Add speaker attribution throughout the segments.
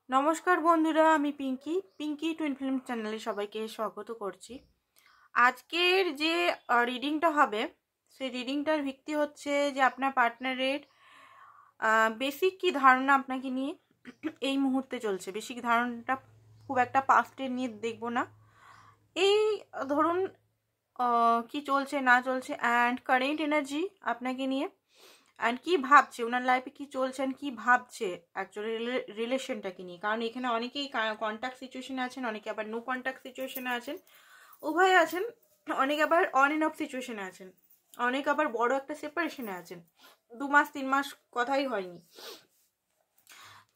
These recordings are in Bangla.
Speaker 1: নমস্কার বন্ধুরা, আমি পিঙ্কি টুইন ফিল্ম চ্যানেলে সবাইকে স্বাগত করছি। আজকের যে রিডিংটা হবে সেই রিডিংটার ভিত্তি হচ্ছে যে আপনার পার্টনারের বেসিক কি ধারণা আপনাকে নিয়ে এই মুহূর্তে চলছে। বেসিক ধারণাটা খুব একটা পাস্টের নিয়ে দেখব না, এই ধরুন কি চলছে না চলছে অ্যান্ড কারেন্ট এনার্জি আপনাকে নিয়ে অ্যান্ড কি ভাবছে, ওনার লাইফে কি চলছে অ্যান্ড কি ভাবছে অ্যাকচুয়ালি রিলেশনটাকে নিয়ে। কারণ এখানে অনেকেই কন্ট্যাক্ট সিচুয়েশনে আছেন, অনেকে আবার নো কন্ট্যাক্ট সিচুয়েশনে আছেন, উভয় আছেন, অনেকে আবার অন অ্যান্ড অফ সিচুয়েশনে আছেন, অনেক আবার বড় একটা সেপারেশনে আছেন, 2 মাস 3 মাস কথাই হয়নি।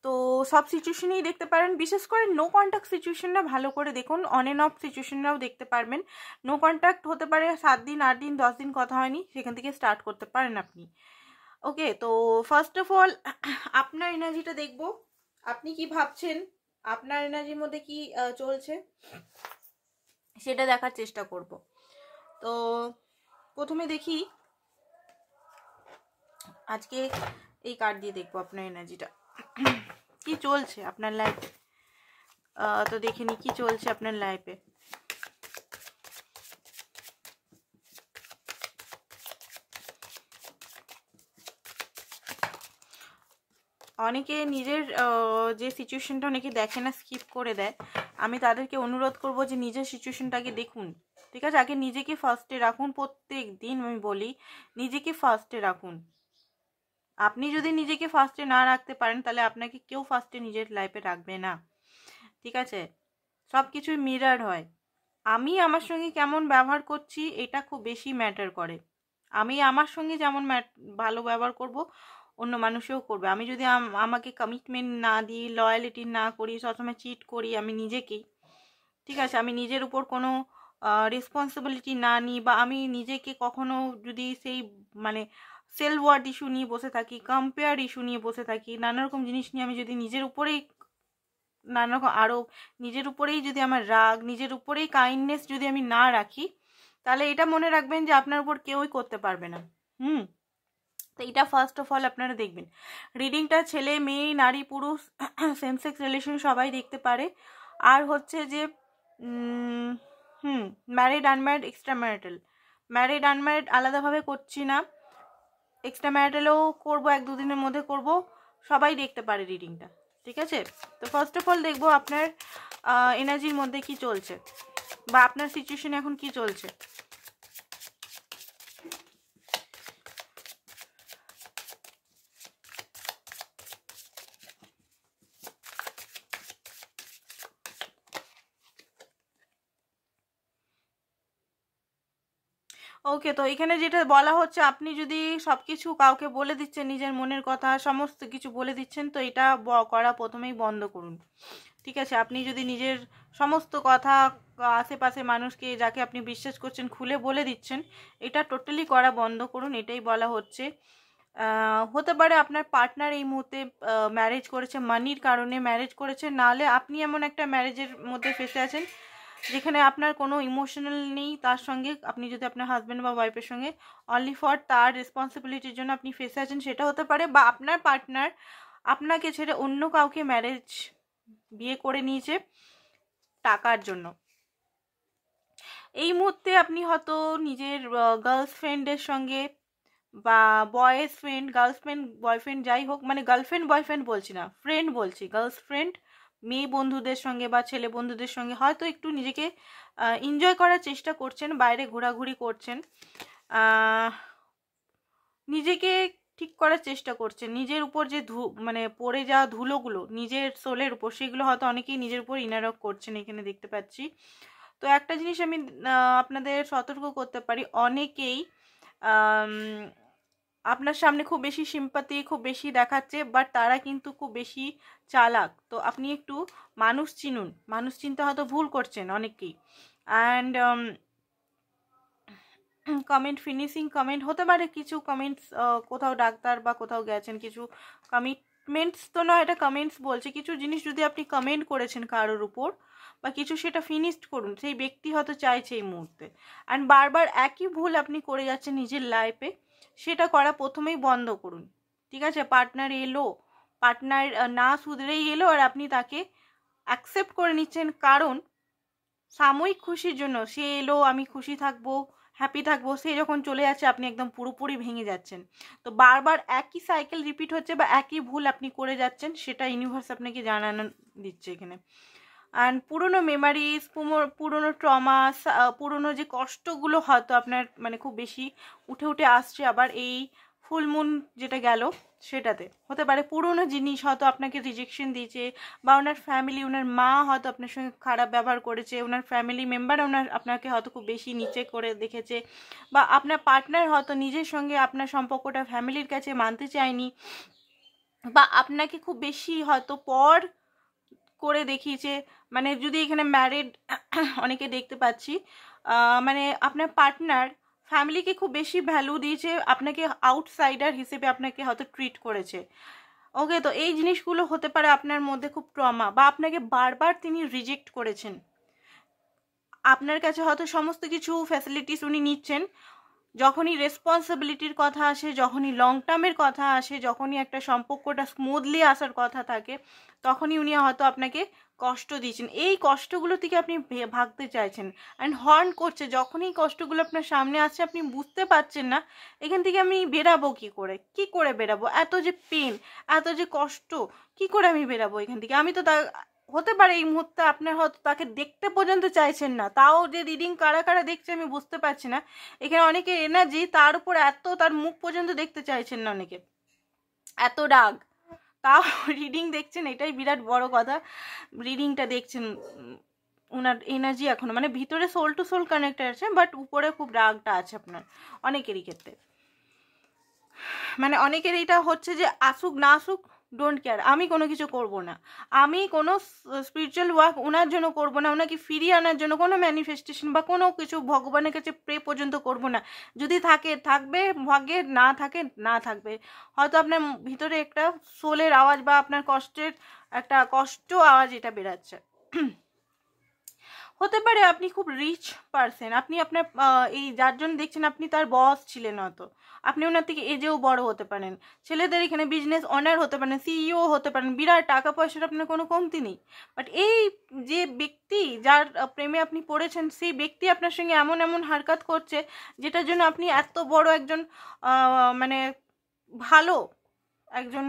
Speaker 1: তো সব সিচুয়েশনেই দেখতে পারেন, বিশেষ করে নো কন্ট্যাক্ট সিচুয়েশনটা ভালো করে দেখুন। অন অ্যান্ড অফ সিচুয়েশনটাও দেখতে পারবেন। নো কন্ট্যাক্ট হতে পারে 7 দিন 8 দিন 10 দিন কথা হয়নি, সেখান থেকে স্টার্ট করতে পারেন আপনি। ওকে, তো ফার্স্ট অফ অল আপনার এনার্জিটা দেখব, আপনি কি ভাবছেন, আপনার এনার্জির মধ্যে কি চলছে সেটা দেখার চেষ্টা করব। তো প্রথমে দেখি, আজকে এই কার্ড দিয়ে দেখবো আপনার এনার্জিটা কি চলছে আপনার লাইফে। তো দেখে নি কি চলছে আপনার লাইফে। অনেকে নিজের যে সিচুয়েশনটা অনেকে দেখে না, স্কিপ করে দেয়। আমি তাদেরকে অনুরোধ করব যে নিজের সিচুয়েশনটাকে দেখুন, ঠিক আছে? আগে নিজেকে ফার্স্টে রাখুন। প্রত্যেক দিন আমি বলি নিজেকে ফার্স্টে রাখুন। আপনি যদি নিজেকে ফার্স্টে না রাখতে পারেন তাহলে আপনাকে কেউ ফার্স্টে নিজের লাইফে রাখবে না, ঠিক আছে? সব কিছুই মিরার হয়। আমি আমার সঙ্গে কেমন ব্যবহার করছি এটা খুব বেশি ম্যাটার করে। আমি আমার সঙ্গে যেমন ভালো ব্যবহার করব, অন্য মানুষও করবে। আমি যদি আমাকে কমিটমেন্ট না দিই, লয়ালিটি না করি, সবসময় চিট করি আমি নিজেকেই, ঠিক আছে, আমি নিজের উপর কোনো রেসপন্সিবিলিটি না নিই, বা আমি নিজেকে কখনো যদি সেই মানে সেলফ ওয়ার্থ ইস্যু নিয়ে বসে থাকি, কম্পেয়ার ইস্যু নিয়ে বসে থাকি, নানা রকম জিনিস নিয়ে আমি যদি নিজের উপরেই নানা রকম আরোপ, নিজের উপরেই যদি আমার রাগ, নিজের উপরেই কাইন্ডনেস যদি আমি না রাখি, তাহলে এটা মনে রাখবেন যে আপনার উপর কেউই করতে পারবে না। তো এটা ফার্স্ট অফ অল আপনারা দেখবেন। রিডিংটা ছেলে মেয়ে নারী পুরুষ সেম সেক্স রিলেশন সবাই দেখতে পারে। আর হচ্ছে যে married unmarried extra marital, married unmarried আলাদাভাবে করছি না, এক্সট্রা ম্যারিটালও করবো, 1-2 দিনের মধ্যে করব, সবাই দেখতে পারে রিডিংটা, ঠিক আছে? তো ফার্স্ট অফ অল দেখবো আপনার এনার্জির মধ্যে কি চলছে, বা আপনার সিচুয়েশন এখন কি চলছে। ওকে, তো এখানে যেটা বলা হচ্ছে, আপনি যদি সব কিছু কাউকে বলে দিচ্ছেন, নিজের মনের কথা সমস্ত কিছু বলে দিচ্ছেন, তো এটা করা প্রথমেই বন্ধ করুন, ঠিক আছে? আপনি যদি নিজের সমস্ত কথা আশেপাশে মানুষকে, যাকে আপনি বিশ্বাস করছেন, খুলে বলে দিচ্ছেন, এটা টোটালি করা বন্ধ করুন, এটাই বলা হচ্ছে। হতে পারে আপনার পার্টনার এই মুহূর্তে ম্যারেজ করেছে, মানির কারণে ম্যারেজ করেছে, নাহলে আপনি এমন একটা ম্যারেজের মধ্যে ফেসে আছেন যেখানে আপনার কোনো ইমোশনাল নেই তার সঙ্গে। আপনি যদি আপনার হাজব্যান্ড বা ওয়াইফের সঙ্গে অনলি ফর তার রেসপন্সিবিলিটির জন্য আপনি ফেসে আছেন, সেটা হতে পারে। বা আপনার পার্টনার আপনাকে ছেড়ে অন্য কাউকে বিয়ে করে নিয়েছে টাকার জন্য। এই মুহূর্তে আপনি হয়তো নিজের গার্লফ্রেন্ডের সঙ্গে বা বয়ফ্রেন্ড, গার্লফ্রেন্ড বয়ফ্রেন্ড যাই হোক, মানে গার্লফ্রেন্ড বয়ফ্রেন্ড বলছি না, ফ্রেন্ড বলছি, গার্লফ্রেন্ড মেয়ে বন্ধুদের সঙ্গে বা ছেলে বন্ধুদের সঙ্গে হয়তো একটু নিজেকে এনজয় করার চেষ্টা করছেন, বাইরে ঘোরাঘুরি করছেন, নিজেকে ঠিক করার চেষ্টা করছেন। নিজের উপর যে মানে পড়ে যাওয়া ধুলোগুলো নিজের সোলের উপর, সেগুলো হয়তো অনেকেই নিজের উপর ইনারক করছেন, এখানে দেখতে পাচ্ছি। তো একটা জিনিস আমি আপনাদের সতর্ক করতে পারি, অনেকেই আপনার সামনে খুব বেশি সিম্পাথি খুব বেশি দেখাচ্ছে, বাট তারা কিন্তু খুব বেশি চালাক। তো আপনি একটু মানুষ চিনুন, মানুষ চিনতে হয়তো ভুল করছেন অনেকেই। অ্যান্ড কমেন্ট, ফিনিশিং কমেন্ট হতে পারে, কিছু কমেন্টস কোথাও ডাক্তার বা কোথাও গেছেন, কিছু কমিটমেন্টস তো নয়, এটা কমেন্টস বলছে, কিছু জিনিস যদি আপনি কমেন্ট করেছেন কারোর উপর বা কিছু, সেটা ফিনিশড করুন। সেই ব্যক্তি হয়তো চাইছে এই মুহূর্তে, অ্যান্ড বারবার একই ভুল আপনি করে যাচ্ছেন নিজের লাইফে, সেটা করা প্রথমেই বন্ধ করুন, ঠিক আছে? পার্টনার এলো পার্টনার না শুধরেই গেলো আর আপনি তাকে অ্যাকসেপ্ট করে নিচ্ছেন, কারণ সাময়িক খুশির জন্য সে এলো, আমি খুশি থাকবো, হ্যাপি থাকবো, সে যখন চলে যাচ্ছে আপনি একদম পুরোপুরি ভেঙে যাচ্ছেন। তো বারবার একই সাইকেল রিপিট হচ্ছে বা একই ভুল আপনি করে যাচ্ছেন, সেটা ইউনিভার্স আপনাকে জানানো দিচ্ছে এখানে। অ্যান্ড পুরনো মেমারিজ, পুরনো ট্রমা, পুরনো যে কষ্টগুলো হয়তো আপনার মানে খুব বেশি উঠে উঠে আসছে আবার এই ফুল মুন যেটা গেল সেটাতে হতে পারে। পুরনো জিনিস হয়তো আপনাকে রিজেকশন দিয়েছে, বা ওনার ফ্যামিলি, ওনার মা হয়তো আপনার সঙ্গে খারাপ ব্যবহার করেছে, ওনার ফ্যামিলি মেম্বার আপনাকে হয়তো খুব বেশি নিচে করে দেখেছে, বা আপনার পার্টনার হয়তো নিজের সঙ্গে আপনার সম্পর্কটা ফ্যামিলির কাছে মানতে চায়নি, বা আপনাকে খুব বেশি হয়তো পর করে দেখিয়েছে। মানে যদি এখানে ম্যারিড অনেকে দেখতে পাচ্ছি, মানে আপনার পার্টনার ফ্যামিলিকে খুব বেশি ভ্যালু দিয়েছে, আপনাকে আউটসাইডার হিসেবে আপনাকে হয়তো ট্রিট করেছে। ওকে, তো এই জিনিসগুলো হতে পারে আপনার মধ্যে খুব ট্রমা, বা আপনাকে বারবার তিনি রিজেক্ট করেছেন। আপনার কাছে হয়তো সমস্ত কিছু ফ্যাসিলিটিস উনি নিচ্ছেন, যখনই রেসপন্সিবিলিটির কথা আসে, যখনই লং টার্মের কথা আসে, যখনই একটা সম্পর্কটা স্মুথলি আসার কথা থাকে, তখনই উনি হয়তো আপনাকে কষ্ট দিয়েছেন। এই কষ্টগুলো থেকে আপনি ভাগতে চাইছেন, অ্যান্ড হর্ন করছে। যখনই কষ্টগুলো আপনার সামনে আসছে আপনি বুঝতে পারছেন না এখান থেকে আমি বেরাবো কি করে বেরাবো, এত যে পেন, এত যে কষ্ট, কি করে আমি বেরাবো এখান থেকে। আমি তো হতে পারে এই মুহূর্তে আপনার হয়তো তাকে দেখতে পর্যন্ত চাইছেন না, তাও যে রিডিং কারা কারা দেখছে আমি বুঝতে পারছি না। এখানে অনেকের এনার্জি, তার উপর এত তার মুখ পর্যন্ত দেখতে চাইছেন না অনেকে, এত রাগ, তাও রিডিং দেখছেন, এটাই বিরাট বড় কথা। রিডিংটা দেখছেন, ওনার এনার্জি এখনো মানে ভিতরে সোল টু সোল কানেক্টেড আছে, বাট উপরে খুব রাগটা আছে আপনার অনেকেরই ক্ষেত্রে। মানে অনেকের এটা হচ্ছে যে আসুক না আসুক ডোন্ট কেয়ার, আমি কোনো কিছু করব না, আমি কোনো স্পিরিচুয়াল ওয়ার্ক ওনার জন্য করব না, ওনাকে ফিরিয়ে আনার জন্য কোনো ম্যানিফেস্টেশন বা কোনো কিছু ভগবানের কাছে প্রে পর্যন্ত করব না। যদি থাকে থাকবে ভাগ্যে, না থাকে না থাকবে। হয়তো আপনার ভিতরে একটা সোলের আওয়াজ বা আপনার কষ্টের একটা আওয়াজ এটা বেরাচ্ছে। হতে পারে আপনি খুব রিচ পারসন, আপনি আপনার এই যার জন্য দেখছেন আপনি তার বস ছিলেন, হয়তো আপনি ওনার থেকে এজেও বড় হতে পারেন, ছেলেদের এখানে বিজনেস অনার হতে পারেন, সিইও হতে পারেন, বিরাট টাকা পয়সার আপনার কোনো কমতি নেই। বাট এই যে ব্যক্তি যার প্রেমে আপনি পড়েছেন, সেই ব্যক্তি আপনার সঙ্গে এমন এমন হারকাত করছে যেটার জন্য আপনি এত বড় একজন মানে ভালো একজন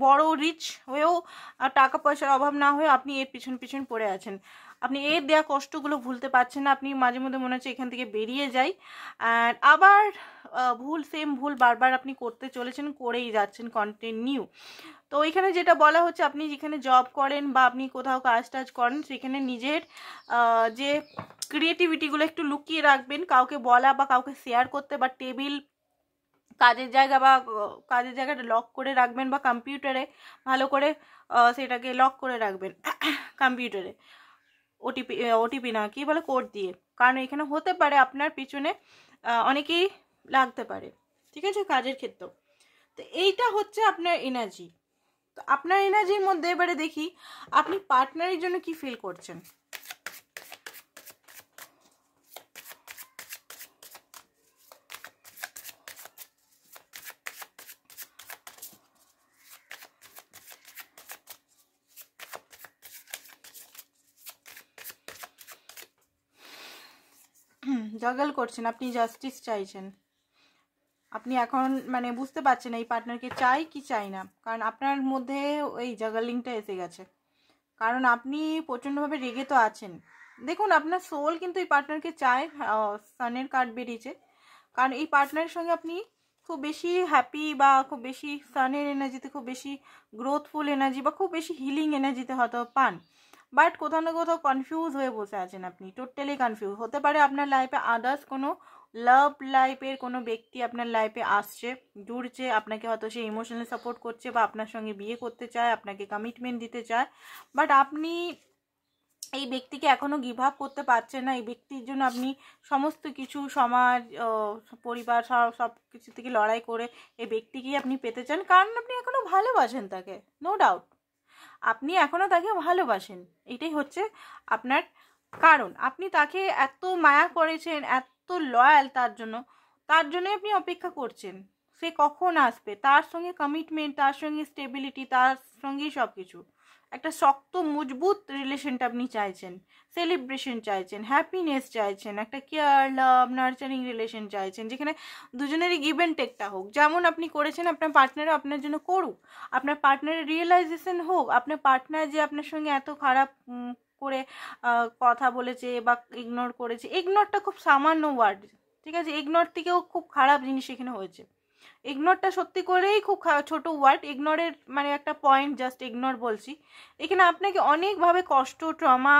Speaker 1: বড় রিচ হয়েও টাকা পয়সার অভাব না হয়ে আপনি এর পিছন পিছন পড়ে আছেন। আপনি এর দেওয়া কষ্টগুলো ভুলতে পারছেন না, আপনি মাঝে মধ্যে মনে হচ্ছে এখান থেকে বেরিয়ে যাই, আর আবার সেম ভুল বারবার আপনি করতে চলেছেন, করেই যাচ্ছেন কন্টিনিউ। তো এখানে যেটা বলা হচ্ছে, আপনি যেখানে জব করেন বা আপনি কোথাও কাজ টাজ করেন, সেখানে নিজের যে ক্রিয়েটিভিটিগুলো একটু লুকিয়ে রাখবেন, কাউকে বলা বা কাউকে শেয়ার করতে, বা টেবিল কাজের জায়গাটা লক করে রাখবেন, বা কম্পিউটারে ভালো করে সেটাকে লক করে রাখবেন কম্পিউটারে, ওটিপি না কি বলে কোড দিয়ে, কারণ এখানে হতে পারে আপনার পিছনে অনেকেই লাগতে পারে, ঠিক আছে, কাজের ক্ষেত্রেও। তো এইটা হচ্ছে আপনার এনার্জি। তো আপনার এনার্জির মধ্যে এবারে দেখি আপনি পার্টনারের জন্য কি ফিল করছেন। জাগল করছেন, আপনি জাস্টিস চাইছেন, আপনি এখন মানে বুঝতে পারছেন এই পার্টনারকে চাই কি চাই না, কারণ আপনার মধ্যে ওই জাগালিংটা এসে গেছে, কারণ আপনি প্রচণ্ডভাবে রেগে তো আছেন। দেখুন আপনার সোল কিন্তু এই পার্টনারকে চায়, সানের কার্ড বেরিয়েছে, কারণ এই পার্টনারের সঙ্গে আপনি খুব বেশি হ্যাপি, বা খুব বেশি সানের এনার্জিতে খুব বেশি গ্রোথফুল এনার্জি বা খুব বেশি হিলিং এনার্জিতে হয়তো পান, বাট কোথাও না কোথাও কনফিউজ হয়ে বসে আছেন, আপনি টোটালি কনফিউজ। হতে পারে আপনার লাইফে আদার্স কোনো লাভ লাইফের কোনো ব্যক্তি আপনার লাইফে আসছে, জুড়ছে, আপনাকে হয়তো সে ইমোশনালি সাপোর্ট করছে, বা আপনার সঙ্গে বিয়ে করতে চায়, আপনাকে কমিটমেন্ট দিতে চায়, বাট আপনি এই ব্যক্তিকে এখনো গিভ আপ করতে পারছেন না। এই ব্যক্তির জন্য আপনি সমস্ত কিছু, সমাজ, পরিবার, সব কিছু থেকে লড়াই করে এই ব্যক্তিকেই আপনি পেতে চান, কারণ আপনি এখনো ভালোবাসেন তাকে, নো ডাউট আপনি এখনো তাকে ভালোবাসেন, এটাই হচ্ছে আপনার কারণ। আপনি তাকে এত মায়া করেছেন, এত লয়াল তার জন্য, আপনি অপেক্ষা করছেন। সে কখন আসবে, তার সঙ্গে কমিটমেন্ট, তার সঙ্গে স্টেবিলিটি, তার সঙ্গেই সব কিছু। একটা শক্ত মজবুত রিলেশনটা আপনি চাইছেন, সেলিব্রেশন চাইছেন, হ্যাপিনেস চাইছেন, একটা কেয়ার, লাভ, নার্চারিং রিলেশন চাইছেন, যেখানে দুজনেরই গিভ অ্যান্ড টেকটা হোক। যেমন আপনি করেছেন আপনার পার্টনারও আপনার জন্য করুক, আপনার পার্টনারের রিয়েলাইজেশন হোক, আপনার পার্টনার যে আপনার সঙ্গে এত খারাপ করে কথা বলেছে বা ইগনোর করেছে, ইগনোরটা খুব সামান্য ওয়ার্ড, ঠিক আছে, ইগনোর থেকেও খুব খারাপ জিনিস এখানে হয়েছে। ইগনোরটা সত্যি করেই খুব ছোট ওয়ার্ড, ইগনোরের মানে একটা পয়েন্ট, জাস্ট ইগনোর বলছি। এখানে আপনাকে অনেকভাবে কষ্ট, ট্রমা,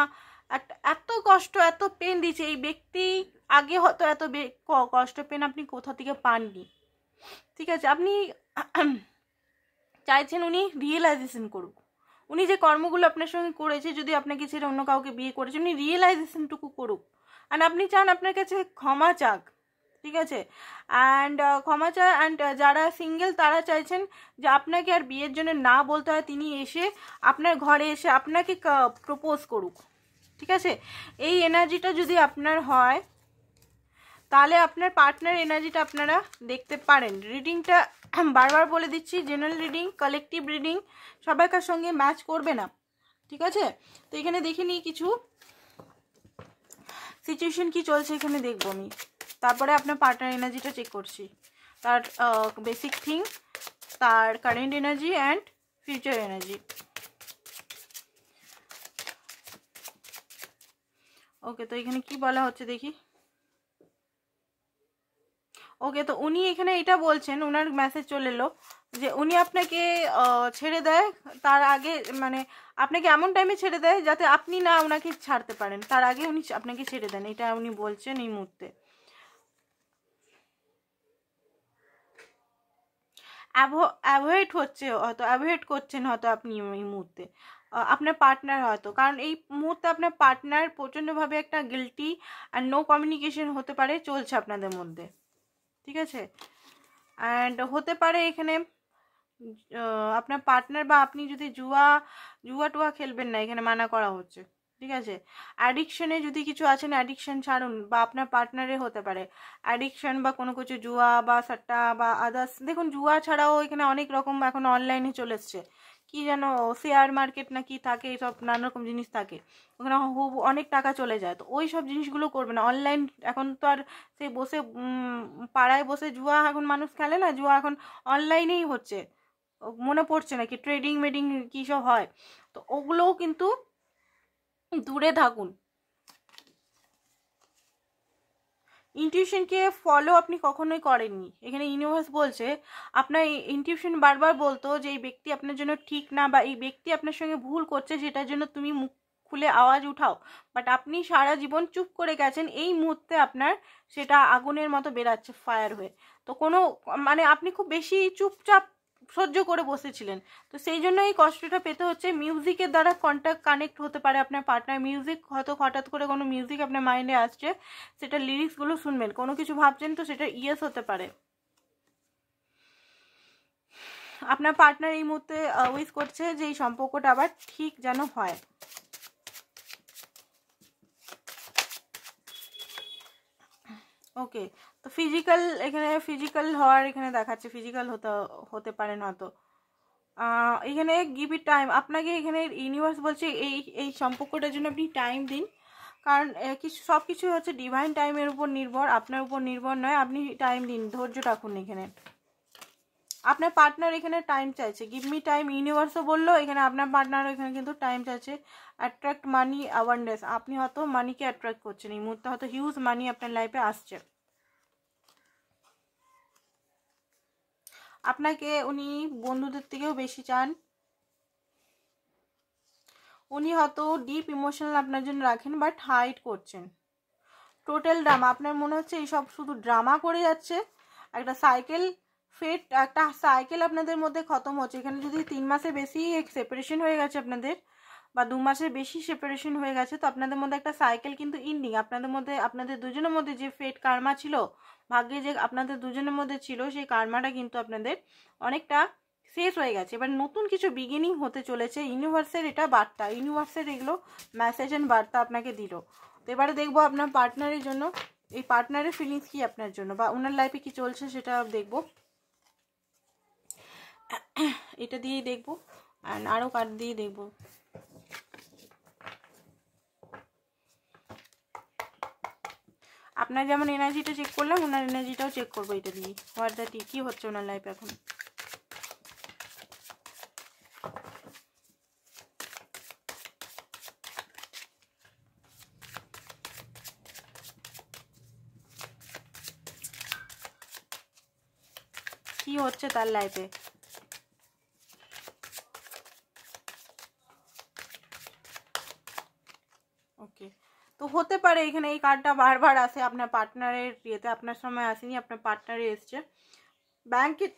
Speaker 1: একটা এত কষ্ট, এত পেন দিচ্ছে এই ব্যক্তি। আগে হয়তো এত কষ্ট পেন আপনি কোথা থেকে পাননি, ঠিক আছে। আপনি চাইছেন উনি রিয়েলাইজেশন করুক, উনি যে কর্মগুলো আপনার সঙ্গে করেছে, যদি আপনাকে ছেড়ে অন্য কাউকে বিয়ে করেছে, উনি রিয়েলাইজেশনটুকু করুক। আর আপনি চান আপনার কাছে ক্ষমা চাক, ঠিক আছে। অ্যান্ড ক্ষমা চায়। অ্যান্ড যারা সিঙ্গেল তারা চাইছেন যে আপনাকে আর বিয়ের জন্য না বলতে হয়, তিনি এসে আপনার ঘরে এসে আপনাকে প্রপোজ করুক, ঠিক আছে। এই এনার্জিটা যদি আপনার হয়, তাহলে আপনার পার্টনার এনার্জিটা আপনারা দেখতে পারেন। রিডিংটা বারবার বলে দিচ্ছি, জেনারেল রিডিং, কালেকটিভ রিডিং সবাইকার সঙ্গে ম্যাচ করবে না, ঠিক আছে। তো এখানে দেখে নিই কিছু সিচুয়েশন কি চলছে এখানে দেখবো আমি, তারপরে আপনার পার্টনার এনার্জিটা চেক করছি, তার বেসিক থিং, তার current energy and future energy. Okay, তো এখানে কি বলা হচ্ছে দেখি। ওকে, তো উনি এখানে এটা বলছেন, ওনার মেসেজ চলে এলো যে উনি আপনাকে ছেড়ে দেয় তার আগে, মানে আপনাকে এমন টাইমে ছেড়ে দেয় যাতে আপনি না ওনাকে ছাড়তে পারেন, তার আগে উনি আপনাকে ছেড়ে দেন, এটা উনি বলছেন এই মুহূর্তে। অ্যাভয়েড হচ্ছে হয়তো, অ্যাভয়েড করছেন হয়তো আপনি এই মুহূর্তে, আপনার পার্টনার হয়তো, কারণ এই মুহূর্তে আপনার পার্টনার প্রচণ্ডভাবে একটা গিল্টি আর নো কমিউনিকেশন হতে পারে চলছে আপনাদের মধ্যে, ঠিক আছে। অ্যান্ড হতে পারে এখানে আপনার পার্টনার বা আপনি যদি জুয়া টুয়া খেলবেন না, এখানে মানা করা হচ্ছে, ঠিক আছে। অ্যাডিকশনে যদি কিছু আছেন, অ্যাডিকশন ছাড়ুন, বা আপনার পার্টনারে হতে পারে অ্যাডিকশন বা কোনো কিছু জুয়া বা সাট্টা বা আদার্স। দেখুন, জুয়া ছাড়াও এখানে অনেক রকম এখন অনলাইনে চলে এসছে, কি যেন শেয়ার মার্কেট না কি থাকে, এইসব নানা রকম জিনিস থাকে, ওখানে অনেক টাকা চলে যায়। তো ওই সব জিনিসগুলো করবে না। অনলাইন এখন তো আর সে বসে পাড়ায় বসে জুয়া এখন মানুষ খেলে না, জুয়া এখন অনলাইনেই হচ্ছে, মনে পড়ছে নাকি ট্রেডিং মেডিং কী সব হয়, তো ওগুলোও কিন্তু দূরে থাকুন। ইনটিউশনকে ফলো আপনি কখনোই করেননি, এখানে ইউনিভার্স বলছে আপনার ইনটিউশন বারবার বলতো যে এই ব্যক্তি আপনার জন্য ঠিক না, বা এই ব্যক্তি আপনার সঙ্গে ভুল করছে, সেটার জন্য তুমি মুখ খুলে আওয়াজ উঠাও, বাট আপনি সারা জীবন চুপ করে গেছেন। এই মুহূর্তে আপনার সেটা আগুনের মতো বেরাচ্ছে ফায়ার হয়ে। তো কোনো মানে আপনি খুব বেশি চুপচাপ সহ্য করে বসেছিলেন, তো সেই জন্য এই কষ্টটা পেতে হচ্ছে। মিউজিকের দ্বারা কানেক্ট হতে পারে আপনার পার্টনার, মিউজিক হয়তো হঠাৎ করে কোনো মিউজিক আপনার মাইন্ডে আসছে, সেটা লিরিক্সগুলো শুনবেন, কোনো কিছু ভাবছেন তো সেটা ইয়েস হতে পারে। আপনার পার্টনার এই মুহূর্তে উইশ করছে যে এই সম্পর্কটা আবার ঠিক যেন হয়। ওকে, তো ফিজিক্যাল, এখানে ফিজিক্যাল হওয়ার এখানে দেখাচ্ছে, ফিজিক্যাল হতে পারেন হয়তো। এখানে গিভ ইট টাইম, আপনাকে এখানে ইউনিভার্স বলছে এই সম্পর্কটার জন্য আপনি টাইম দিন, কারণ কিছু সব কিছু হচ্ছে ডিভাইন টাইমের উপর নির্ভর, আপনার উপর নির্ভর নয়। আপনি টাইম দিন, ধৈর্য রাখুন। এখানে আপনার পার্টনার এখানে টাইম চাইছে, গিভ মি টাইম, ইউনিভার্সও বললো এখানে আপনার পার্টনারও এখানে কিন্তু টাইম চাইছে। অ্যাট্রাক্ট মানি অ্যাওয়ারনেস, আপনি হয়তো মানিকে অ্যাট্রাক্ট করছেন এই মুহূর্তে, হয়তো হিউজ মানি আপনার লাইফে আসছে। আপনাকে উনি বন্ধুদের থেকেও বেশি চান, উনি হয়তো ডিপ ইমোশনাল আপনার জন্য রাখেন, বাট হাইড করছেন। টোটাল ড্রামা, আপনার মনে হচ্ছে এইসব শুধু ড্রামা করে যাচ্ছে, একটা সাইকেল একটা সাইকেল আপনাদের মধ্যে খতম হচ্ছে। এখানে যদি 3 মাসে বেশি সেপারেশন হয়ে গেছে আপনাদের, বা 2 মাসের বেশি সেপারেশন হয়ে গেছে, তো আপনাদের মধ্যে একটা সাইকেল কিন্তু ইন্ডিং, আপনাদের মধ্যে, আপনাদের দুজনের মধ্যে যে ফেট কার্মা ছিল, ভাগ্যে যে আপনাদের দুজনের মধ্যে ছিল, সেই কার্মাটা কিন্তু আপনাদের অনেকটা শেষ হয়ে গেছে। এবার নতুন কিছু বিগিনিং হতে চলেছে। ইউনিভার্সের এটা বার্তা, ইউনিভার্সের এগুলো মেসেজ অ্যান্ড বার্তা আপনাকে দিল। তো এবারে দেখবো আপনার পার্টনারের জন্য, এই পার্টনারের ফিলিংস কি আপনার জন্য, বা ওনার লাইফে কি চলছে সেটা দেখবো। এটা দিয়েই দেখবো, অ্যান্ড আরও কার্ড দিয়ে দেখবো। আপনার যেমন এনার্জিটা চেক করলাম, ওনার এনার্জিটাও চেক করবো এটা দিয়ে। হোয়াট দ্যাট কী হচ্ছে ওনার লাইফে এখন। কি হচ্ছে তার লাইফে। ওকে, তো হতে পারে এখানে এই কার্ডটা বারবার আসে আপনার পার্টনারের ইয়েতে, আপনার সময় আসেনি, আপনার পার্টনারে এসছে। ব্যাংকের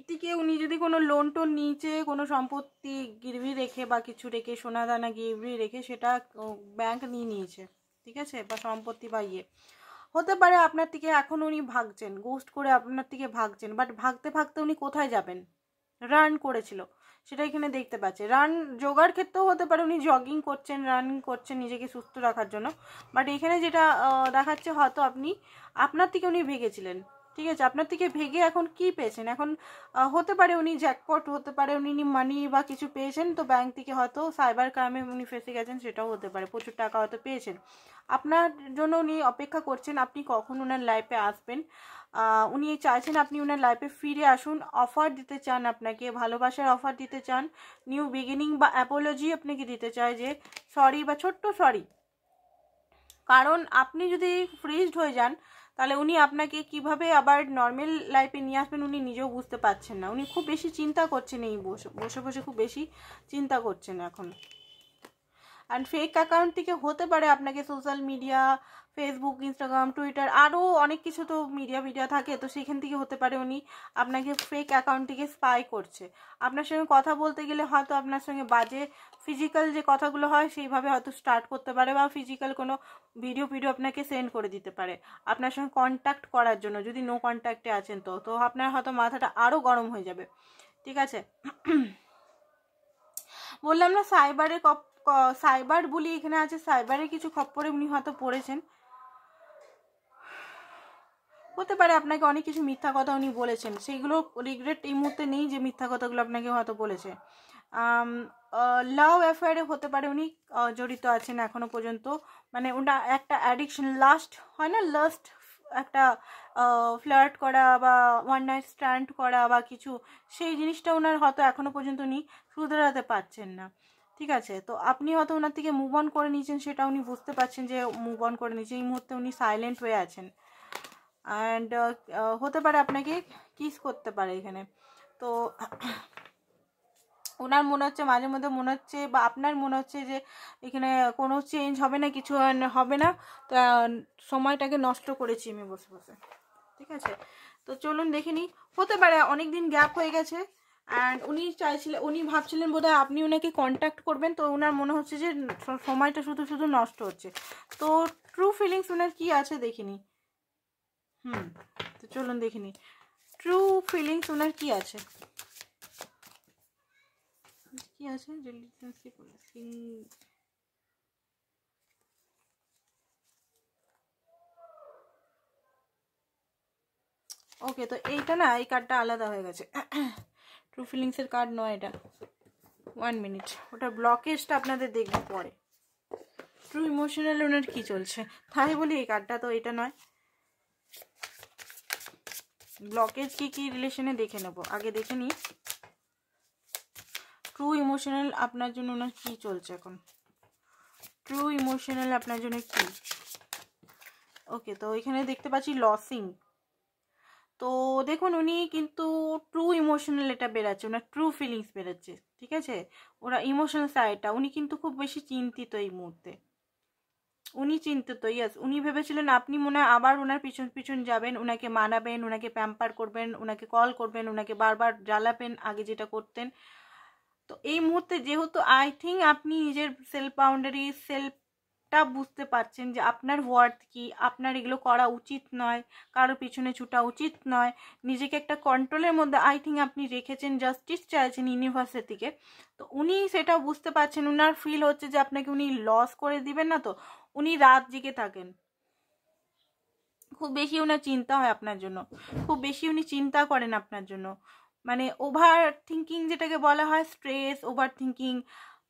Speaker 1: থেকে উনি যদি কোনো লোন টোন নিয়েছে, কোনো সম্পত্তি গিরবি রেখে বা কিছু রেখে, সোনা দানা গিরবি রেখে, সেটা ব্যাংক নিয়ে নিয়েছে, ঠিক আছে, বা সম্পত্তি বা ইয়ে হতে পারে। আপনার থেকে এখন উনি ভাগছেন, গোস্ট করে আপনার থেকে ভাগছেন, বাট ভাগতে ভাগতে উনি কোথায় যাবেন, রান করেছিল সেটা এখানে দেখতে পাচ্ছে। রান যোগার ক্ষেত্রেও হতে পারে উনি জগিং করছেন, রানিং করছেন নিজেকে সুস্থ রাখার জন্য, বাট এখানে যেটা দেখাচ্ছে হয়তো আপনার থেকে উনি ভেগেছিলেন, ঠিক আছে, আপনার থেকে ভেগে এখন কি পেয়েছেন, এখন হতে পারে উনি জ্যাকপট, হতে পারে উনি মানি বা কিছু পেয়েছেন, তো ব্যাংক থেকে হয়তো সাইবার ক্রাইমে উনি ফেসে গেছেন, সেটাও হতে পারে, প্রচুর টাকা হয়তো পেয়েছেন। আপনার জন্য উনি অপেক্ষা করছেন আপনি কখন ওনার লাইফে আসবেন। উনি চাইছেন আপনি ওনার লাইফে ফিরে আসুন, অফার দিতে চান, আপনাকে ভালোবাসার অফার দিতে চান, নিউ বিগিনিং বা অ্যাপোলজি আপনাকে দিতে চায়, যে সরি বা ছোট্ট সরি। কারণ আপনি যদি ফ্রিজড হয়ে যান, তাহলে উনি আপনাকে কিভাবে আবার নর্মাল লাইফে নিয়ে আসবেন উনি নিজেও বুঝতে পারছেন না। উনি খুব বেশি চিন্তা করছেন, এই বসে বসে খুব বেশি চিন্তা করছেন এখন। অ্যান্ড ফেক অ্যাকাউন্ট থেকে হতে পারে আপনাকে social media, Facebook, Instagram, Twitter, আরও অনেক কিছু তো মিডিয়া থাকে, তো সেখান থেকে হতে পারে উনি আপনাকে ফেক অ্যাকাউন্ট থেকে স্পাই করছে। আপনার সঙ্গে কথা বলতে গেলে হয়তো আপনার সঙ্গে বাজে ফিজিক্যাল যে কথাগুলো হয় সেইভাবে হয়তো স্টার্ট করতে পারে, বা ফিজিক্যাল কোনো ভিডিও আপনাকে সেন্ড করে দিতে পারে আপনার সঙ্গে কন্ট্যাক্ট করার জন্য। যদি নো কন্ট্যাক্টে আছেন তো আপনার হয়তো মাথাটা আরও গরম হয়ে যাবে, ঠিক আছে। বললাম না সাইবার বুলি এখানে আছে, সাইবারের কিছু খপ্পরে উনি হয়তো পড়েছেন। হতে পারে আপনাকে অনেক কিছু মিথ্যা কথা উনি বলেছেন, সেইগুলো রিগ্রেট এই মুহূর্তে নেই যে মিথ্যা কথাগুলো আপনাকে হয়তো বলেছে। লাভ অ্যাফেয়ারে হতে পারে উনি জড়িত আছেন এখনো পর্যন্ত, মানে ওটা একটা অ্যাডিকশন, লাস্ট হয় না, লাস্ট একটা ফ্লার্ট করা বা ওয়ান নাইট স্ট্যান্ড করা বা কিছু, সেই জিনিসটা ওনার হয়তো এখনো পর্যন্ত উনি শুধরাতে পারছেন না, ঠিক আছে। তো আপনি হয়তো ওনার থেকে মুভ অন করে নিয়েছেন, সেটা উনি বুঝতে পারছেন যে মুভ অন করে নিয়েছেন, এই মুহূর্তে উনি সাইলেন্ট হয়ে আছেন। অ্যান্ড হতে পারে আপনাকে কিস করতে পারে এখানে। তো ওনার মনে হচ্ছে, মাঝে মধ্যে মনে হচ্ছে, বা আপনার মনে হচ্ছে যে এখানে কোনো চেঞ্জ হবে না, কিছু হবে না, তা সময়টাকে নষ্ট করেছি আমি বসে বসে, ঠিক আছে। তো চলুন দেখে নিই। হতে পারে অনেক দিন গ্যাপ হয়ে গেছে, অ্যান্ড উনি ভাবছিলেন বোধহয় আপনি ওনাকে কন্ট্যাক্ট করবেন, তো ওনার মনে হচ্ছে যে সময়টা শুধু নষ্ট হচ্ছে। তো ট্রু ফিলিংস ওনার কি আছে দেখিনি। তো চলুন দেখে নিই ট্রু ফিলিংস ওনার কি আছে, কি আছে রিলেশনশিপ। ওকে, তো এইটা না, এই কার্ডটা আলাদা হয়ে গেছে, ট্রু ফিলিংসের কার্ড নয় এটা। 1 মিনিট, ওটা ব্লকেজটা আপনাদের দেখবো পরে। ট্রু ইমোশনাল ওনার কি চলছে তাই বলি, এই কার্ডটা তো এটা নয়। ব্লকেজ কি রিলেশনে দেখে নেবো, আগে দেখে নিই ট্রু ইমোশনাল আপনার জন্য ওনার কি চলছে এখন। ট্রু ইমোশনাল আপনার জন্য কি। ওকে, তো এখানে দেখতে পাচ্ছি লসিং। তো দেখুন উনি কিন্তু ট্রু ইমোশনাল এটা বেরাচ্ছে, ওনার ট্রু ফিলিংস বেরাচ্ছে, ঠিক আছে। ওরা ইমোশনাল সাইডটা, উনি কিন্তু খুব বেশি চিন্তিত এই মুহূর্তে, উনি চিন্তিত। ইয়াস, উনি ভেবেছিলেন আপনি মনে হয় আবার ওনার পিছন যাবেন, ওনাকে মানাবেন, ওনাকে প্যাম্পার করবেন, ওনাকে কল করবেন, ওনাকে বারবার জ্বালাবেন আগে যেটা করতেন। তো এই মুহূর্তে যেহেতু আই থিঙ্ক আপনি নিজের সেলফ বাউন্ডারি, সেলফটা বুঝতে পারছেন যে আপনার ওয়ার্থ কি, আপনার এগুলো করা উচিত নয়, কারোর পিছনে ছুটা উচিত নয়, নিজেকে একটা কন্ট্রোলের মধ্যে আই থিঙ্ক আপনি রেখেছেন, জাস্টিস চাইছেন ইউনিভার্সের থেকে। তো উনি সেটা বুঝতে পারছেন, উনার ফিল হচ্ছে যে আপনাকে উনি লস করে দিবেন না, তো উনি রাত জেগে থাকেন, খুব বেশি উনার চিন্তা হয় আপনার জন্য, খুব বেশি উনি চিন্তা করেন আপনার জন্য, মানে ওভার থিঙ্কিং যেটাকে বলা হয়, স্ট্রেস, ওভার থিঙ্কিং,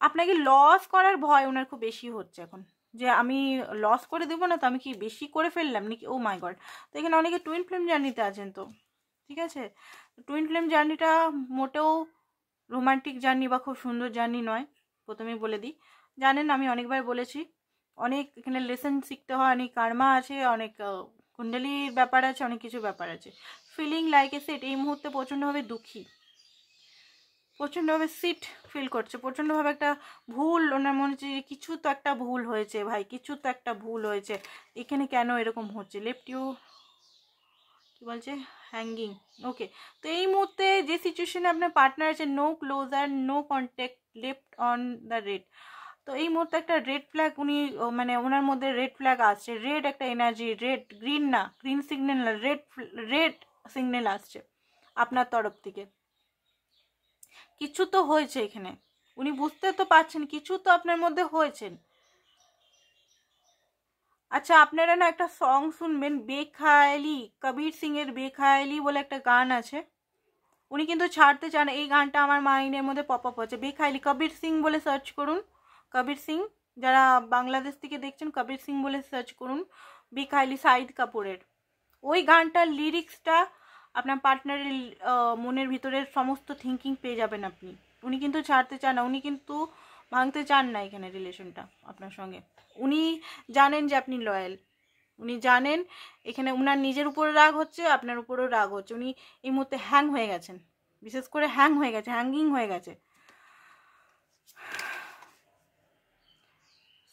Speaker 1: আপনাকে লস করার ভয় ওনার খুব বেশি হচ্ছে এখন, যে আমি লস করে দেবো না তো, আমি কি বেশি করে ফেললাম নাকি, ও মাই গড। তো এখানে অনেকে টুইন ফ্লেম জার্নিতে আছেন, তো ঠিক আছে, টুইন ফ্লেম জার্নিটা মোটেও রোমান্টিক জার্নি বা খুব সুন্দর জার্নি নয়, প্রথমেই বলে দিই। জানেন আমি অনেকবার বলেছি, অনেক এখানে লেসন শিখতে হয়, অনেক কার্মা আছে, অনেক কুণ্ডলির ব্যাপার আছে, অনেক কিছু ব্যাপার আছে। ফিলিং লাইক এ সেট, এই মুহূর্তে প্রচণ্ডভাবে দুঃখী, প্রচণ্ডভাবে সিট ফিল করছে, প্রচণ্ডভাবে একটা ভুল ওনার মনে হচ্ছে যে কিছু তো একটা ভুল হয়েছে ভাই, কিছু তো একটা ভুল হয়েছে, এখানে কেন এরকম হচ্ছে। লেফট ইউ কি বলছে, হ্যাঙ্গিং, ওকে। তো এই মুহূর্তে যে সিচুয়েশনে আপনার পার্টনার আছে, no closure, no contact, left on the red. তো এই মুহূর্তে একটা রেড ফ্ল্যাগ উনি মানে ওনার মধ্যে রেড ফ্ল্যাগ আসছে, রেড একটা এনার্জি, রেড, গ্রিন না, গ্রিন সিগন্যাল না, রেড সিগন্যাল আসছে আপনার তরফ থেকে। কিছু তো হয়েছে এখানে, উনি বুঝতে তো পারছেন কিছু তো আপনার মধ্যে হয়েছেন। আচ্ছা, আপনারা না একটা সং শুনবেন, বেখায়ালি, কবির সিং এর বেখায়ালি বলে একটা গান আছে, উনি কিন্তু ছাড়তে চান, এই গানটা আমার মাইন্ডের মধ্যে পপ আপ হচ্ছে। বেখায়ালি, কবির সিং বলে সার্চ করুন, কবির সিং, যারা বাংলাদেশ থেকে দেখছেন কবির সিং বলে সার্চ করুন, বেখায়ালি শাহিদ কাপুরের। ওই গানটার লিরিক্সটা আপনার পার্টনারের মনের ভিতরের সমস্ত থিঙ্কিং পেয়ে যাবেন আপনি। উনি কিন্তু ছাড়তে চান না, উনি কিন্তু ভাঙতে চান না এখানে রিলেশনটা আপনার সঙ্গে। উনি জানেন যে আপনি লয়াল, উনি জানেন এখানে উনার নিজের উপরে রাগ হচ্ছে, আপনার উপরেও রাগ হচ্ছে। উনি এই মুহূর্তে হ্যাং হয়ে গেছেন, বিশেষ করে হ্যাং হয়ে গেছে, হ্যাঙ্গিং হয়ে গেছে।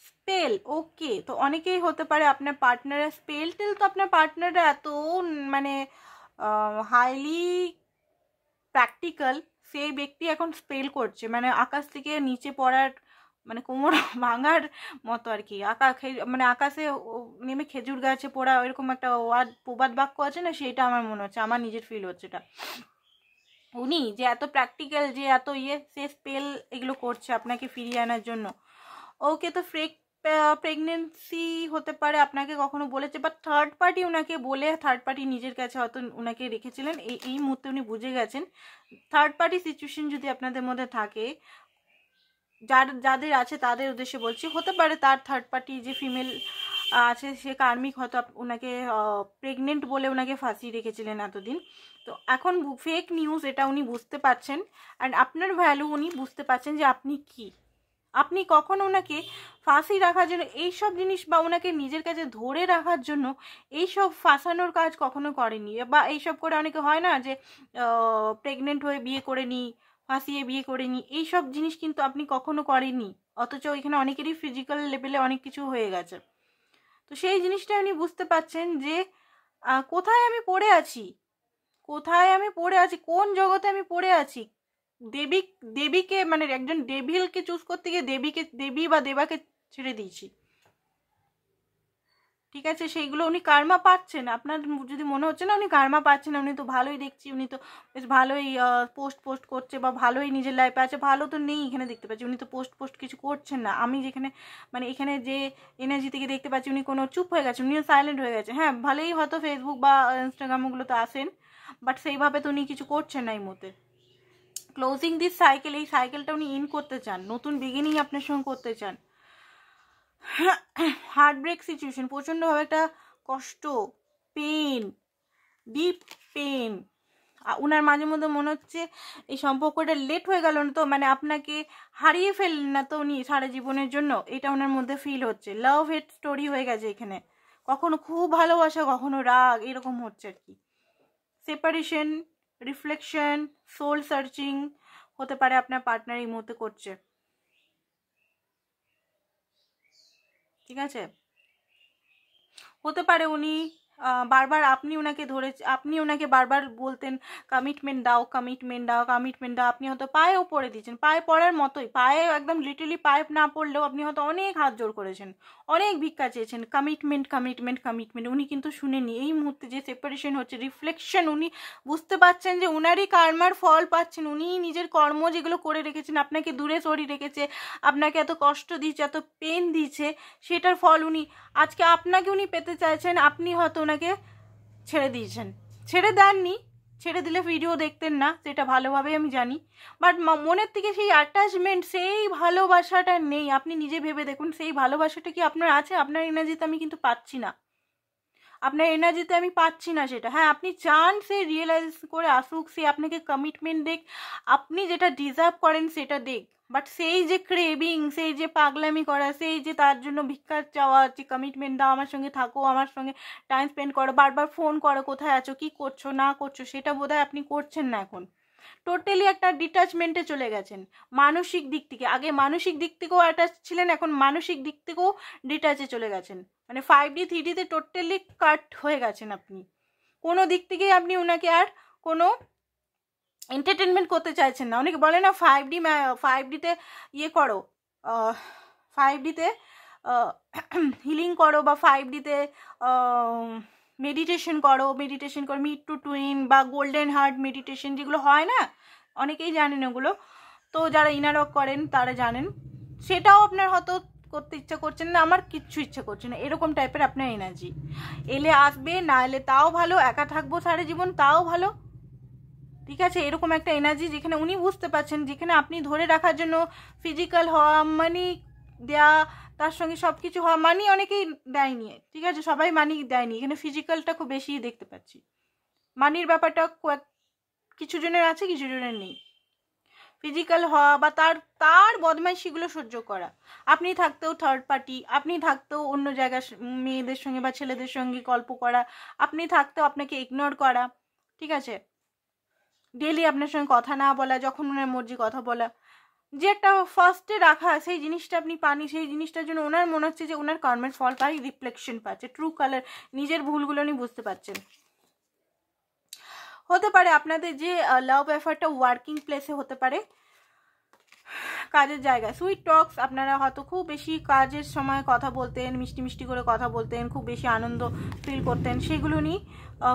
Speaker 1: স্পেল, ওকে। তো অনেকেই হতে পারে আপনার পার্টনারের স্পেল টেল, তো আপনার পার্টনাররা এত মানে হাইলি প্র্যাকটিক্যাল, সেই ব্যক্তি এখন স্পেল করছে, মানে আকাশ থেকে নিচে পড়ার, মানে কোমর ভাঙার মতো আর কি। মানে আকাশে নেমে খেজুর গাছে পড়া, এরকম একটা প্রবাদ বাক্য আছে না, সেটা আমার মনে হচ্ছে, আমার নিজের ফিল হচ্ছে এটা। উনি যে এত প্র্যাকটিক্যাল, যে এত সে স্পেল এগুলো করছে আপনাকে ফিরিয়ে আনার জন্য। ওকে, তো প্রেগনেন্সি হতে পারে, আপনাকে কখনো বলেছে, বা থার্ড পার্টি ওনাকে বলে, থার্ড পার্টি নিজের কাছে হয়তো ওনাকে রেখেছিলেন, এই মুহূর্তে উনি বুঝে গেছেন। থার্ড পার্টি সিচুয়েশন যদি আপনাদের মধ্যে থাকে, যাদের আছে তাদের উদ্দেশ্যে বলছি, হতে পারে তার থার্ড পার্টি যে ফিমেল আছে সে কার্মিক হয়তো ওনাকে প্রেগনেন্ট বলে ওনাকে ফাঁসিয়ে রেখেছিলেন এতদিন। তো এখন ফেক নিউজ এটা উনি বুঝতে পারছেন, অ্যান্ড আপনার ভ্যালু উনি বুঝতে পারছেন যে আপনি কি। আপনি কখনো ওনাকে ফাঁসি রাখার জন্য এইসব জিনিস, বা ওনাকে নিজের কাছে ধরে রাখার জন্য এইসব ফাঁসানোর কাজ কখনো করেনি, বা এইসব করে অনেকে হয় না যে প্রেগনেন্ট হয়ে বিয়ে করে নিই, ফাঁসিয়ে বিয়ে করে নিই, এইসব জিনিস কিন্তু আপনি কখনো করেননি। অথচ এখানে অনেকেরই ফিজিক্যাল লেভেলে অনেক কিছু হয়ে গেছে। তো সেই জিনিসটা উনি বুঝতে পারছেন যে কোথায় আমি পড়ে আছি, কোথায় আমি পড়ে আছি, কোন জগতে আমি পড়ে আছি। দেবীকে মানে একজন ডেভিলকে চুজ করতে গিয়ে দেবী বা দেবাকে ছেড়ে দিয়েছি, ঠিক আছে। সেইগুলো উনি কার্মা পাচ্ছেন, আপনার যদি মনে হচ্ছে না উনি কার্মা পাচ্ছেন, উনি তো ভালোই দেখছি, উনি তো বেশ ভালোই পোস্ট করছে, বা ভালোই নিজের লাইফে আছে, ভালো তো নেই এখানে দেখতে পাচ্ছি, উনি তো পোস্ট কিছু করছেন না। আমি যেখানে মানে এখানে যে এনার্জি থেকে দেখতে পাচ্ছি, উনি কোনো চুপ হয়ে গেছে, উনিও সাইলেন্ট হয়ে গেছে। হ্যাঁ, ভালোই হয়তো ফেসবুক বা ইনস্টাগ্রামগুলোতে আসেন, বাট সেইভাবে তো উনি কিছু করছেন না এই মুহূর্তে। ক্লোজিং দিস সাইকেল, এই সাইকেলটা উনি ইন করতে চান, নতুন বিগিনিং আপনার সঙ্গে করতে চান। হার্টব্রেক সিচুয়েশন, প্রচণ্ডভাবে একটা কষ্ট, পেন, ডিপ পেন উনার মাঝে মধ্যে মনে হচ্ছে এই সম্পর্কটা লেট হয়ে গেল না তো, মানে আপনাকে হারিয়ে ফেললেন না তো উনি সারা জীবনের জন্য, এটা ওনার মধ্যে ফিল হচ্ছে। লাভ হেট স্টোরি হয়ে গেছে এখানে, কখনো খুব ভালোবাসা, কখনো রাগ, এরকম হচ্ছে আর কি। সেপারেশন, রিফ্লেকশন, সোল সার্চিং হতে পারে আপনার পার্টনার এই মুহূর্তে করছে, ঠিক আছে। হতে পারে উনি বারবার আপনি ওনাকে বারবার বলতেন কমিটমেন্ট দাও, কমিটমেন্ট দাও, কমিটমেন্ট দাও। আপনি হয়তো পায়েও পড়ে দিয়েছেন, পায়ে পড়ার মতোই, পায়ে একদম লিটারলি পায়ে না পড়লেও আপনি হয়তো অনেক হাত জোর করেছেন, অনেক ভিক্ষা চেয়েছেন, কমিটমেন্ট কমিটমেন্ট কমিটমেন্ট। উনি কিন্তু শুনেনি। এই মুহূর্তে যে সেপারেশন হচ্ছে, রিফ্লেকশন, উনি বুঝতে পারছেন যে উনারই কার্মার ফল পাচ্ছেন। উনি নিজের কর্ম যেগুলো করে রেখেছেন, আপনাকে দূরে সরিয়ে রেখেছে, আপনাকে এত কষ্ট দিচ্ছে, এত পেন দিচ্ছে, সেটার ফল উনি আজকে আপনাকে উনি পেতে চাইছেন। আপনি হয়তো ওনাকে ছেড়ে দিয়েছেন, ছেড়ে দেননি, ছেড়ে দিলে ভিডিও দেখতেন না, সেটা ভালোভাবে আমি জানি, বাট মনের থেকে সেই অ্যাটাচমেন্ট, সেই ভালোবাসাটা নেই। আপনি নিজে ভেবে দেখুন, সেই ভালোবাসাটা কি আপনার আছে? আপনার এনার্জিতে আমি কিন্তু পাচ্ছি না, আপনার এনার্জিতে আমি পাচ্ছি না সেটা। হ্যাঁ, আপনি চান সে রিয়েলাইজ করে আসুক, সে আপনাকে কমিটমেন্ট দেখ, আপনি যেটা ডিজার্ভ করেন সেটা দেখ, বাট সেই যে ক্রেভিং, সেই যে পাগলামি করা, সেই যে তার জন্য ভিক্ষা চাওয়া, যে কমিটমেন্ট দাও, আমার সঙ্গে থাকো, আমার সঙ্গে টাইম স্পেন্ড করো, বারবার ফোন করো, কোথায় আছো, কি করছো না করছো, সেটা বোধহয় আপনি করছেন না এখন। টোটালি একটা ডিটাচমেন্টে চলে গেছেন মানসিক দিক থেকে। আগে মানসিক দিক থেকেও অ্যাটাচ ছিলেন, এখন মানসিক দিক থেকেও ডিটাচে চলে গেছেন। মানে 5D 3Dতে টোটালি কাট হয়ে গেছেন আপনি। কোনো দিক থেকেই আপনি ওনাকে আর কোনো এন্টারটেনমেন্ট করতে চাইছেন না। অনেকে বলে না 5Dতে ইয়ে করো, 5Dতে হিলিং করো, বা 5Dতে মেডিটেশন করো, মিট টু টুইন বা গোল্ডেন হার্ট মেডিটেশন, যেগুলো হয় না, অনেকেই জানেন ওগুলো, তো যারা ইনারক করেন তারা জানেন। সেটাও আপনার হয়তো করতে ইচ্ছা করছেন না, আমার কিচ্ছু ইচ্ছা করছে না, এরকম টাইপের আপনার এনার্জি। এলে আসবে, না এলে তাও ভালো, একা থাকবো সারা জীবন তাও ভালো, ঠিক আছে, এরকম একটা এনার্জি, যেখানে উনি বুঝতে পারছেন, যেখানে আপনি ধরে রাখার জন্য ফিজিক্যাল হওয়া, মানি দেয়া, তার সঙ্গে সব কিছু হওয়া, মানি অনেকেই দেয়নি, ঠিক আছে, সবাই মানি দেয়নি, এখানে ফিজিক্যালটা খুব বেশি দেখতে পাচ্ছি। মানির ব্যাপারটা কিছু জনের আছে, কিছু জনের নেই। ফিজিক্যাল হওয়া বা তার বদমাইশিগুলো সহ্য করা, আপনি থাকতেও থার্ড পার্টি, আপনি থাকতেও অন্য জায়গায় মেয়েদের সঙ্গে বা ছেলেদের সঙ্গে গল্প করা, আপনি থাকতেও আপনাকে ইগনোর করা, ঠিক আছে, ডেলি আপনার সঙ্গে কথা না বলা, যখন ওনার মর্জি কথা বলা, যে একটা ফার্স্টে রাখা সেই জিনিসটা আপনি পানি, সেই জিনিসটার জন্য ওনার মনে হচ্ছে যে ওনার কর্মের ফল পাই, রিফ্লেকশন পাচ্ছে, ট্রু কালার, নিজের ভুলগুলো উনি বুঝতে পারছেন। হতে পারে আপনাদের যে লাভ অ্যাফেয়ারটা ওয়ার্কিং প্লেসে হতে পারে, কাজের জায়গায় সুইট টক্স, আপনারা হয়তো খুব বেশি কাজের সময় কথা বলতেন, মিষ্টি মিষ্টি করে কথা বলতেন, খুব বেশি আনন্দ ফিল করতেন, সেগুলো উনি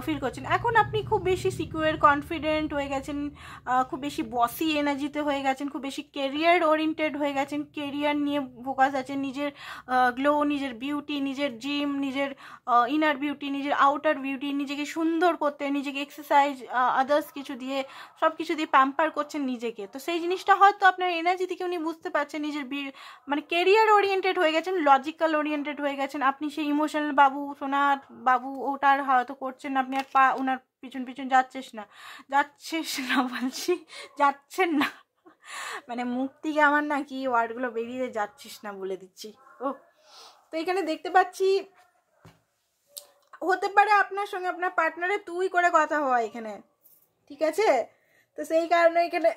Speaker 1: ফিল করছেন। এখন আপনি খুব বেশি সিকিউর, কনফিডেন্ট হয়ে গেছেন, খুব বেশি বসি এনার্জিতে হয়ে গেছেন, খুব বেশি কেরিয়ার ওরিয়েন্টেড হয়ে গেছেন, কেরিয়ার নিয়ে ফোকাস আছে, নিজের গ্লো, নিজের বিউটি, নিজের জিম, নিজের ইনার বিউটি, নিজের আউটার বিউটি, নিজেকে সুন্দর করতে, নিজেকে এক্সারসাইজ, আদার্স কিছু দিয়ে, সব কিছু দিয়ে প্যাম্পার করছেন নিজেকে। তো সেই জিনিসটা হয়তো আপনার এনার্জি থেকে উনি বুঝতে পারছেন, নিজের মানে কেরিয়ার ওরিয়েন্টেড হয়ে গেছেন, লজিক্যাল ওরিয়েন্টেড হয়ে গেছেন, আপনি সেই ইমোশনাল বাবু, সোনার বাবু, ওটার হয়তো করছেন, আপনি আর ওনার পিছন পিছন যাচ্ছিস না বলছি, যাচ্ছেন না, মানে মুখ থেকে আমার না কি ওয়ার্ডগুলো বেরিয়ে যাচ্ছিস না বলে দিচ্ছি। ও, তো এখানে দেখতে পাচ্ছি হতে পারে আপনার সঙ্গে আপনার পার্টনারের তুই করে কথা হয় এখানে, ঠিক আছে, তো সেই কারণে এখানে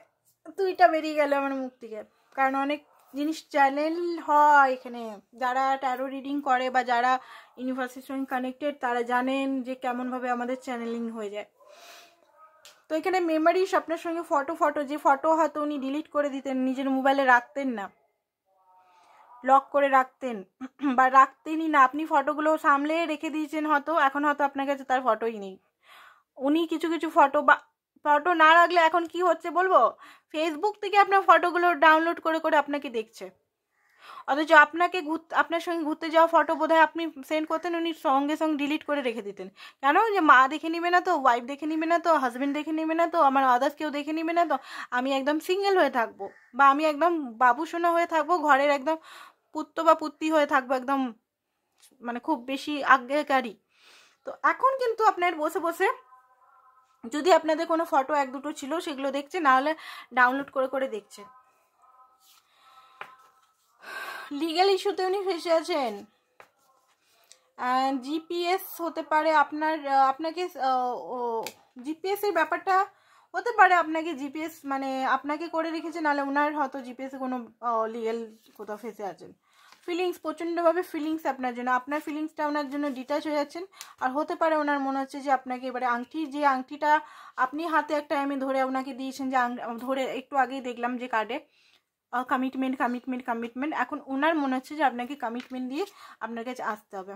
Speaker 1: তুইটা বেরিয়ে গেল আমার মুখ থেকে, কারণ অনেক জিনিস চ্যানেল হয় এখানে, যারা ট্যারো রিডিং করে বা যারা ইউনিভার্সিটির সঙ্গে কানেক্টেড তারা জানেন যে কেমনভাবে আমাদের চ্যানেলিং হয়ে যায়। তো এখানে মেমোরিজ, আপনার সঙ্গে ফটো যে ফটো হয়তো উনি ডিলিট করে দিতেন, নিজের মোবাইলে রাখতেন না, লক করে রাখতেন বা রাখতেনই না, আপনি ফটোগুলো সামলে রেখে দিয়েছেন হয়তো, এখন হয়তো আপনার কাছে তার ফটোই নেই। উনি কিছু কিছু ফটো না রাখলে এখন কি হচ্ছে বলবো, ফেসবুক থেকে আপনার ফটোগুলো ডাউনলোড করে করে আপনাকে দেখছে, অথচ আপনার সঙ্গে ঘুরতে যাওয়া ফটো বোধহয় আপনি সেন্ড করতেন, উনি সঙ্গে সঙ্গে ডিলিট করে রেখে দিতেন। কেন? যে মা দেখে নিবে না তো, ওয়াইফ দেখে নিবে না তো, হাজবেন্ড দেখে নিবে না তো, আমার আদার্স কেউ দেখে নিবে না তো, আমি একদম সিঙ্গেল হয়ে থাকবো, বা আমি একদম বাবুসোনা হয়ে থাকবো, ঘরের একদম পুত্র বা পুত্রী হয়ে থাকবো, একদম মানে খুব বেশি আজ্ঞাকারী। তো এখন কিন্তু আপনার বসে বসে যদি আপনাদের কোনো ফটো এক দুটো ছিল সেগুলো দেখছে, না হলে ডাউনলোড করে করে দেখছে। লিগ্যাল ইস্যুতে উনি ফেসে আছেন, জিপিএস হতে পারে আপনাকে জিপিএস এর ব্যাপারটা হতে পারে, আপনাকে জিপিএস মানে আপনাকে করে রেখেছে, নাহলে ওনার হয়তো জিপিএস এ কোনো লিগ্যাল কোথাও ফেসে আছেন। ফিলিংস, প্রচণ্ডভাবে ফিলিংস আপনার জন্য, আপনার ফিলিংসটা ওনার জন্য ডিটাচ হয়ে যাচ্ছেন। আর হতে পারে ওনার মনে হচ্ছে যে আপনাকে এবারে আংটিটা আপনি হাতে একটা আমি ধরে ওনাকে দিয়েছেন, যে ধরে একটু আগেই দেখলাম যে কার্ডে কমিটমেন্ট, এখন ওনার মনে হচ্ছে যে আপনাকে কমিটমেন্ট দিয়ে আপনার কাছে আসতে হবে।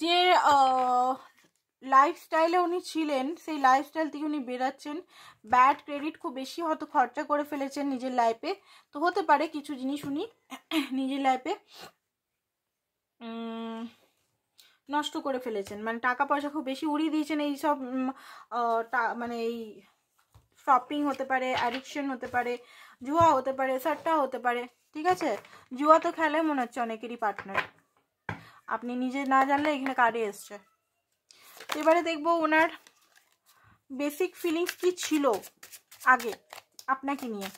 Speaker 1: যে লাইফস্টাইলে উনি ছিলেন সেই লাইফস্টাইল থেকে উনি বেরাচ্ছেন, ব্যাড ক্রেডিট খুব বেশি হয়তো খরচা করে ফেলেছেন নিজের লাইফে, তো হতে পারে কিছু জিনিস উনি নিজের লাইফে নষ্ট করে ফেলেছেন, মানে টাকা পয়সা খুব বেশি উড়িয়ে দিয়েছেন এই সব মানে এই শপিং হতে পারে, অ্যাডিকশন হতে পারে, জুয়া হতে পারে, সাট্টা হতে পারে। ঠিক আছে, জুয়া তো খেলে মনে হচ্ছে অনেকেরই পার্টনার, আপনি নিজে না জানলে এখানে কার্ডে এসছে। এবারে দেখবো ওনার বেসিক ফিলিংস কি ছিল আগে আপনাকে নিয়ে,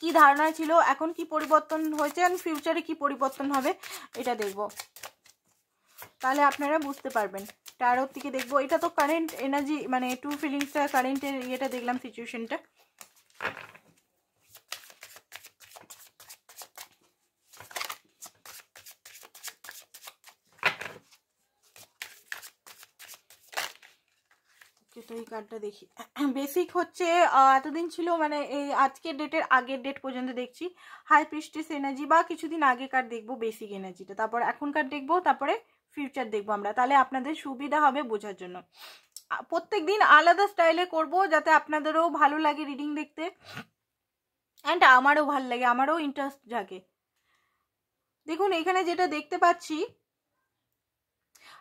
Speaker 1: কি ধারণা ছিল, এখন কি পরিবর্তন হয়েছে, আর ফিউচারে কি পরিবর্তন হবে এটা দেখব, তাহলে আপনারা বুঝতে পারবেন। ট্যারোর থেকে দেখবো, এটা তো কারেন্ট এনার্জি, মানে টু ফিলিংসটা কারেন্টের ইয়েটা দেখলাম, সিচুয়েশনটা। তো এই কার্ডটা দেখি। বেসিক হচ্ছে এতদিন ছিল, মানে এই আজকের ডেটের আগের ডেট পর্যন্ত দেখছি হাই প্রিস্টেস এনার্জি, বা কিছুদিন আগেকার দেখবো বেসিক এনার্জিটা, তারপর এখনকার দেখবো, তারপরে ফিউচার দেখবো আমরা, তাহলে আপনাদের সুবিধা হবে বোঝার জন্য। প্রত্যেক দিন আলাদা স্টাইলে করব, যাতে আপনাদেরও ভালো লাগে রিডিং দেখতে, অ্যান্ড আমারও ভালো লাগে, আমারও ইন্টারেস্ট জাগে। দেখুন এখানে যেটা দেখতে পাচ্ছি,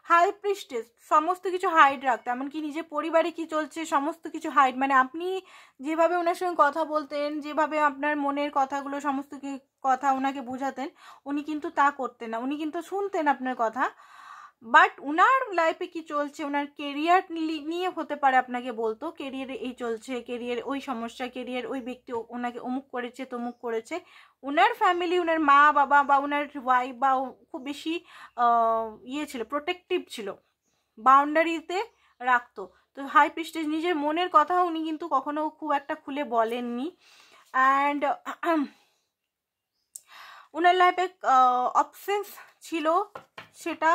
Speaker 1: হাই প্রিস্টেস সমস্ত কিছু হাইড রাখতো, এমনকি নিজের পরিবারে কি চলছে সমস্ত কিছু হাইড, মানে আপনি যেভাবে ওনার সঙ্গে কথা বলতেন, যেভাবে আপনার মনের কথাগুলো সমস্ত কথা ওনাকে বোঝাতেন, উনি কিন্তু তা করতেন না, উনি কিন্তু শুনতেন আপনার কথা, বাট উনার লাইফে কি চলছে, ওনার কেরিয়ার নিয়ে হতে পারে আপনাকে বলতো, কেরিয়ারে এই চলছে, কেরিয়ার ওই সমস্যা, কেরিয়ার ওই ব্যক্তি ওনাকে অমুক করেছে তমুক করেছে, ওনার ফ্যামিলি, ওনার মা বাবা বা ওনার ওয়াইফ বা খুব বেশি ইয়ে ছিল, প্রোটেক্টিভ ছিল, বাউন্ডারিতে রাখতো। তো হাই প্রিস্টেজ নিজের মনের কথা উনি কিন্তু কখনো খুব একটা খুলে বলেননি, অ্যান্ড ওনার লাইফে অপশনস ছিল সেটা,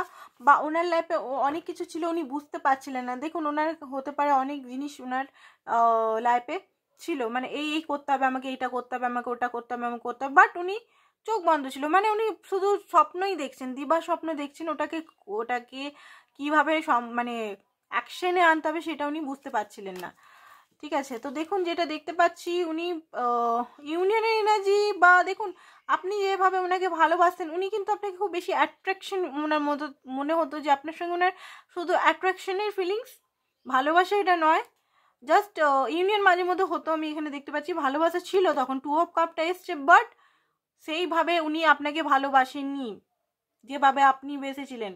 Speaker 1: বা ওনার লাইফে অনেক কিছু ছিল উনি বুঝতে পারছিলেন না। দেখুন ওনার হতে পারে অনেক জিনিস ওনার লাইফে ছিল, মানে এই করতে হবে আমাকে, এইটা করতে হবে আমাকে, ওটা করতে হবে আমাকে করতে হবে, বাট উনি চোখ বন্ধ ছিল, মানে উনি শুধু স্বপ্নই দেখছেন, দিবা স্বপ্ন দেখছেন, ওটাকে কিভাবে মানে অ্যাকশনে আনতে হবে সেটা উনি বুঝতে পারছিলেন না। ঠিক আছে, তো দেখুন যেটা দেখতে পাচ্ছি উনি ইউনিয়নের এনার্জি, বা দেখুন আপনি যেভাবে ওনাকে ভালোবাসতেন, উনি কিন্তু আপনাকে খুব বেশি অ্যাট্রাকশন ওনার মতো মনে হতো, যে আপনার সঙ্গে ওনার শুধু অ্যাট্রাকশনের ফিলিংস, ভালোবাসা এটা নয়, জাস্ট ইউনিয়ন মাঝে মধ্যে হতো, আমি এখানে দেখতে পাচ্ছি ভালোবাসা ছিল, তখন 2 অফ কাপটা এসছে, বাট সেইভাবে উনি আপনাকে ভালোবাসেননি যেভাবে আপনি বেসেছিলেন।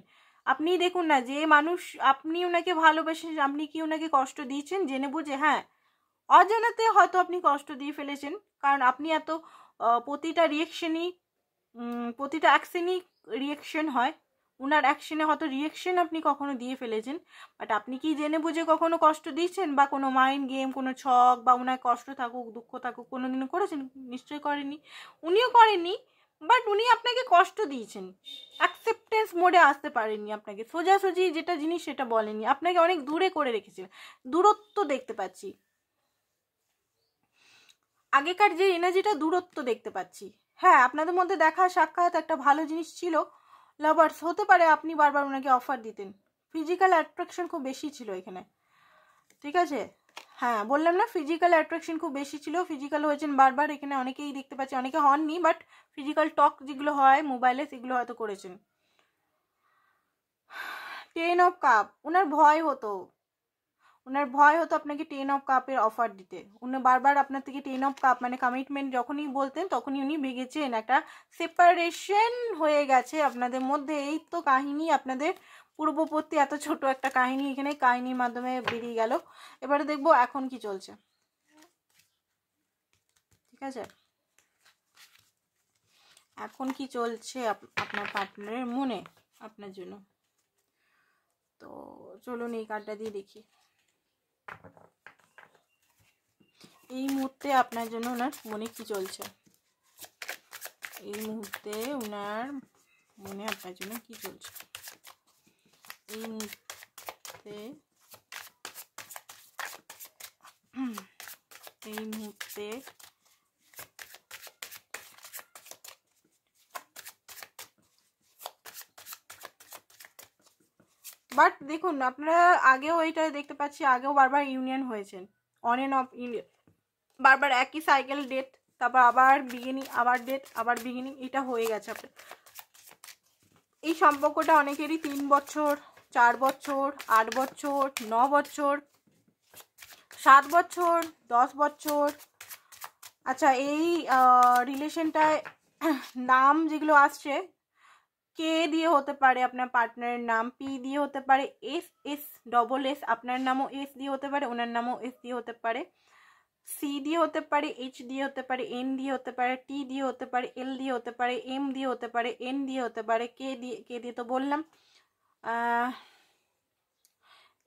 Speaker 1: আপনি দেখুন না, যে মানুষ আপনি ওনাকে ভালোবাসেন, আপনি কি ওনাকে কষ্ট দিয়েছেন জেনে বুঝে? হ্যাঁ, অজানাতে হয়তো আপনি কষ্ট দিয়ে ফেলেছেন, কারণ আপনি এত প্রতিটা রিয়েকশনই, প্রতিটা অ্যাকশনই রিয়েকশন হয়, উনার অ্যাকশনে হয়তো রিয়েকশন আপনি কখনো দিয়ে ফেলেছেন, বাট আপনি কি জেনে বুঝে কখনো কষ্ট দিয়েছেন, বা কোনো মাইন্ড গেম, কোনো ছক, বা ওনার কষ্ট থাকুক দুঃখ থাকুক কোনোদিনও করেছেন? নিশ্চয়ই করেনি, উনিও করেননি, বাট উনি আপনাকে কষ্ট দিয়েছেন, অ্যাকসেপ্টেন্স মোডে আসতে পারেননি, আপনাকে সোজাসুজি যেটা জিনিস সেটা বলেননি, আপনাকে অনেক দূরে করে রেখেছিলেন, দূরত্ব দেখতে পাচ্ছি, আগেকার যে এনার্জিটা দূরত্ব দেখতে পাচ্ছি। হ্যাঁ, আপনাদের মধ্যে দেখা সাক্ষাৎ একটা ভালো জিনিস ছিল, লাভার্স হতে পারে, আপনি বারবার ওনাকে অফার দিতেন, ফিজিক্যাল অ্যাট্রাকশন খুব বেশি ছিল এখানে। ঠিক আছে, হ্যাঁ বললাম না, ফিজিক্যাল অ্যাট্রাকশন খুব বেশি ছিল, ফিজিক্যাল হয়েছেন বারবার, এখানে অনেকেই দেখতে পাচ্ছি, অনেকে হননি, বাট ফিজিক্যাল টক যেগুলো হয় মোবাইলে সেগুলো হয়তো করেছেন। 10 অফ কাপ, ওনার ভয় হতো, আপনাকে 10 অফ কাপের অফার দিতে, উনি বারবার আপনার থেকে 10 অফ কাপ মানে কমিটমেন্ট যখনই বলতেন তখনই উনি ভেগেছেন, একটা সেপারেশন হয়ে গেছে আপনাদের মধ্যে। এই তো কাহিনী, আপনাদের পূর্ববর্তী এত ছোট একটা কাহিনী এখানে কাহিনীর মাধ্যমে বেরিয়ে গেল। এবারে দেখবো এখন কি চলছে। ঠিক আছে, এখন কি চলছে আপনার পার্টনারের মনে আপনার জন্য। তো চলুন এই কার্ডটা দিয়ে দেখি, এই মুহূর্তে আপনার জন্য ওনার মনে কি চলছে, এই মুহূর্তে ওনার মনে আপনার জন্য কি চলছে, এই মুহূর্তে, এই মুহূর্তে বাট দেখুন আপনারা আগেও এইটা দেখতে পাচ্ছি, আগেও বারবার ইউনিয়ন হয়েছেন, অন এন্ড অফ ইউনিয়ন, বারবার একই সাইকেল, ডেট, তারপর আবার বিগিনিং, আবার ডেট, আবার বিগিনিং, এটা হয়ে গেছে আপনার। এই সম্পর্কটা অনেকেরই 3 বছর, 4 বছর, 8 বছর, 9 বছর, 7 বছর, 10 বছর। আচ্ছা, এই রিলেশনটায় নাম যেগুলো আসছে, কে দিয়ে হতে পারে আপনার পার্টনারের নাম, পি দিয়ে হতে পারে, এস আপনার নামও এস দিয়ে হতে পারে, ওনার নামও এস দিয়ে হতে পারে, সি দিয়ে হতে পারে, এইচ দিয়ে হতে পারে, এন দিয়ে হতে পারে, টি দিয়ে হতে পারে, এল দিয়ে হতে পারে, এম দিয়ে হতে পারে, এন দিয়ে হতে পারে, কে দিয়ে তো বললাম,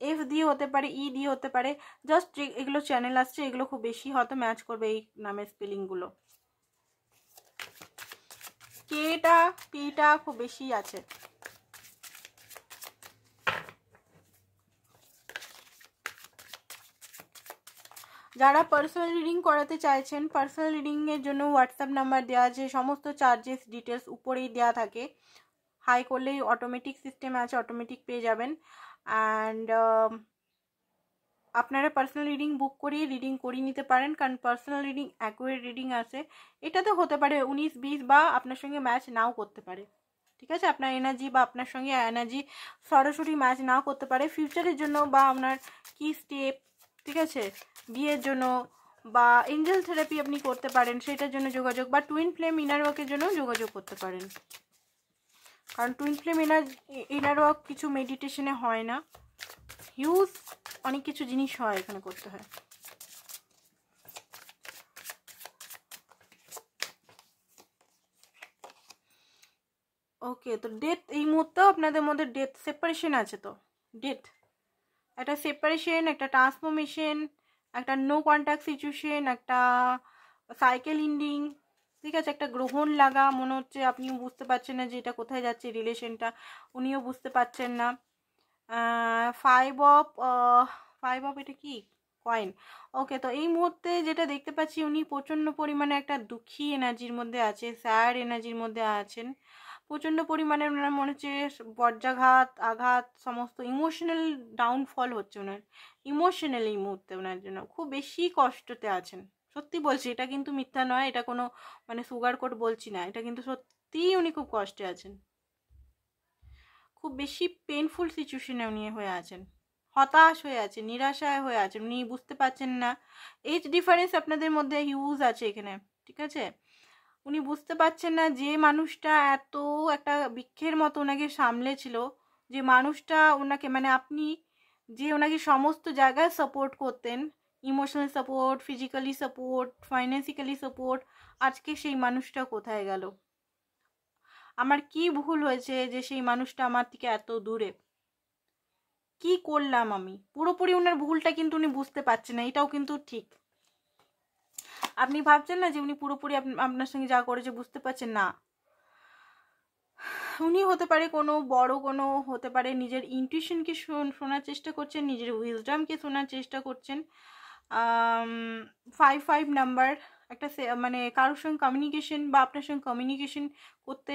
Speaker 1: এফ দিয়ে হতে পারে, ই দিয়ে হতে পারে। জাস্ট এগুলো চ্যানেল আসছে, এগুলো খুব বেশি হয়তো ম্যাচ করবে এই নামের স্পেলিংগুলো। কেটা পিটা খুব বেশি আছে। যারা পার্সোনাল রিডিং করাতে চাইছেন, পার্সোনাল রিডিংয়ের জন্য হোয়াটসঅ্যাপ নাম্বার দেওয়া আছে, সমস্ত চার্জেস ডিটেলস উপরেই দেওয়া থাকে। হাই করলেই অটোমেটিক সিস্টেম আছে, অটোমেটিক পেয়ে যাবেন। অ্যান্ড আপনারা পার্সোনাল রিডিং বুক করিয়ে রিডিং করিয়ে নিতে পারেন, কারণ পার্সোনাল রিডিং অ্যাকুরেট রিডিং আছে। এটাতে হতে পারে 19-20 বা আপনার সঙ্গে ম্যাচ নাও করতে পারে, ঠিক আছে? আপনার এনার্জি বা আপনার সঙ্গে এনার্জি সরাসরি ম্যাচ নাও করতে পারে। ফিউচারের জন্য বা আপনার কি স্টেপ, ঠিক আছে, বিয়ের জন্য বা এঞ্জেল থেরাপি আপনি করতে পারেন, সেটার জন্য যোগাযোগ, বা টুইন ফ্লেম ইনার ওয়ার্কের জন্য যোগাযোগ করতে পারেন। কারণ টুইন ফ্লেম ইনার ওয়ার্ক কিছু মেডিটেশনে হয় না, হিউজ অনেক কিছু জিনিস হয় এখানে করতে হয়। ওকে, তো ডেথ এই মুহূর্তেও আপনাদের মধ্যে ডেথ সেপারেশন আছে। তো ডেথ একটা সেপারেশন, একটা ট্রান্সফরমেশন, একটা নো কন্ট্যাক্ট সিচুয়েশন, একটা সাইকেল ইন্ডিং, ঠিক আছে, একটা গ্রহণ লাগা। মনে হচ্ছে আপনিও বুঝতে পারছেন না যে এটা কোথায় যাচ্ছে রিলেশনটা, উনিও বুঝতে পারছেন না। ফাইভ অফ এটা কি কয়েন। ওকে, তো এই মুহূর্তে যেটা দেখতে পাচ্ছি, উনি প্রচণ্ড পরিমাণে একটা দুঃখী এনার্জির মধ্যে আছে, স্যাড এনার্জির মধ্যে আছেন। প্রচণ্ড পরিমাণে ওনার মনে হচ্ছে বজ্রাঘাত, আঘাত, সমস্ত ইমোশনাল ডাউনফল হচ্ছে ওনার ইমোশনাল। এই মুহূর্তে ওনার জন্য খুব বেশি কষ্টতে আছেন, সত্যি বলছি, এটা কিন্তু মিথ্যা নয়, এটা কোনো মানে সুগার কোট বলছি না, এটা কিন্তু সত্যিই উনি খুব কষ্টে আছেন, খুব বেশি পেনফুল সিচুয়েশনে উনি হয়ে আছেন, হতাশ হয়ে আছেন, নিরাশায় হয়ে আছেন, উনি বুঝতে পারছেন না। এজ ডিফারেন্স আপনাদের মধ্যে হিউজ আছে এখানে, ঠিক আছে? উনি বুঝতে পারছেন না যে মানুষটা এত একটা বৃক্ষের মতো ওনাকে সামলেছিল, যে মানুষটা ওনাকে মানে আপনি যে ওনাকে সমস্ত জায়গায় সাপোর্ট করতেন, emotional support, physically support, financially support, আজকে সেই মানুষটা কোথায় গেল? আমার কি ভুল হয়েছে যে সেই মানুষটা আমার থেকে এত দূরে? কি করলাম আমি? পুরোপুরি ওনার ভুলটা কিন্তু উনি বুঝতে পারছেন না, এটাও কিন্তু ঠিক। আপনি ভাবছেন না যে উনি পুরোপুরি আপনার সঙ্গে যা করেছে বুঝতে পারছেন না। উনি হতে পারে কোনো বড় কোনো হতে পারে নিজের ইনটিউশনকে শোনার চেষ্টা করছেন, নিজের উইজডমকে শোনার চেষ্টা করছেন। 5 নাম্বার একটা মানে কারোর সঙ্গে কমিউনিকেশন বা আপনার সঙ্গে কমিউনিকেশন করতে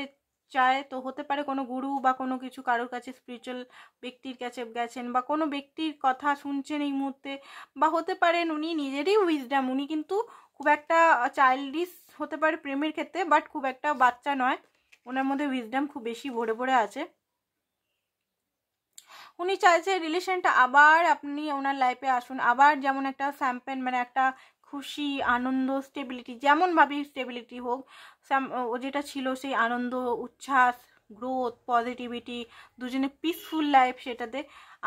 Speaker 1: চায়, তো হতে পারে কোনো গুরু বা কোনো কিছু কারোর কাছে স্পিরিচুয়াল ব্যক্তির কাছে গেছেন, বা কোনো ব্যক্তির কথা শুনছেন এই মুহূর্তে, বা হতে পারেন উনি নিজেরই উইজডম, উনি কিন্তু খুব একটা চাইল্ডিশ হতে পারে প্রেমের ক্ষেত্রে, বাট খুব একটা বাচ্চা নয়, ওনার মধ্যে উইজডম খুব বেশি ভরে ভরে আছে। উনি চাইছে রিলেশনটা আবার আপনি ওনার লাইফে আসুন, আবার যেমন একটা স্যাম্পেন মানে একটা খুশি, আনন্দ, স্টেবিলিটি, যেমনভাবেই স্টেবিলিটি হোক, ও যেটা ছিল সেই আনন্দ, উচ্ছ্বাস, গ্রোথ, পজিটিভিটি, দুজনে পিসফুল লাইফ সেটাতে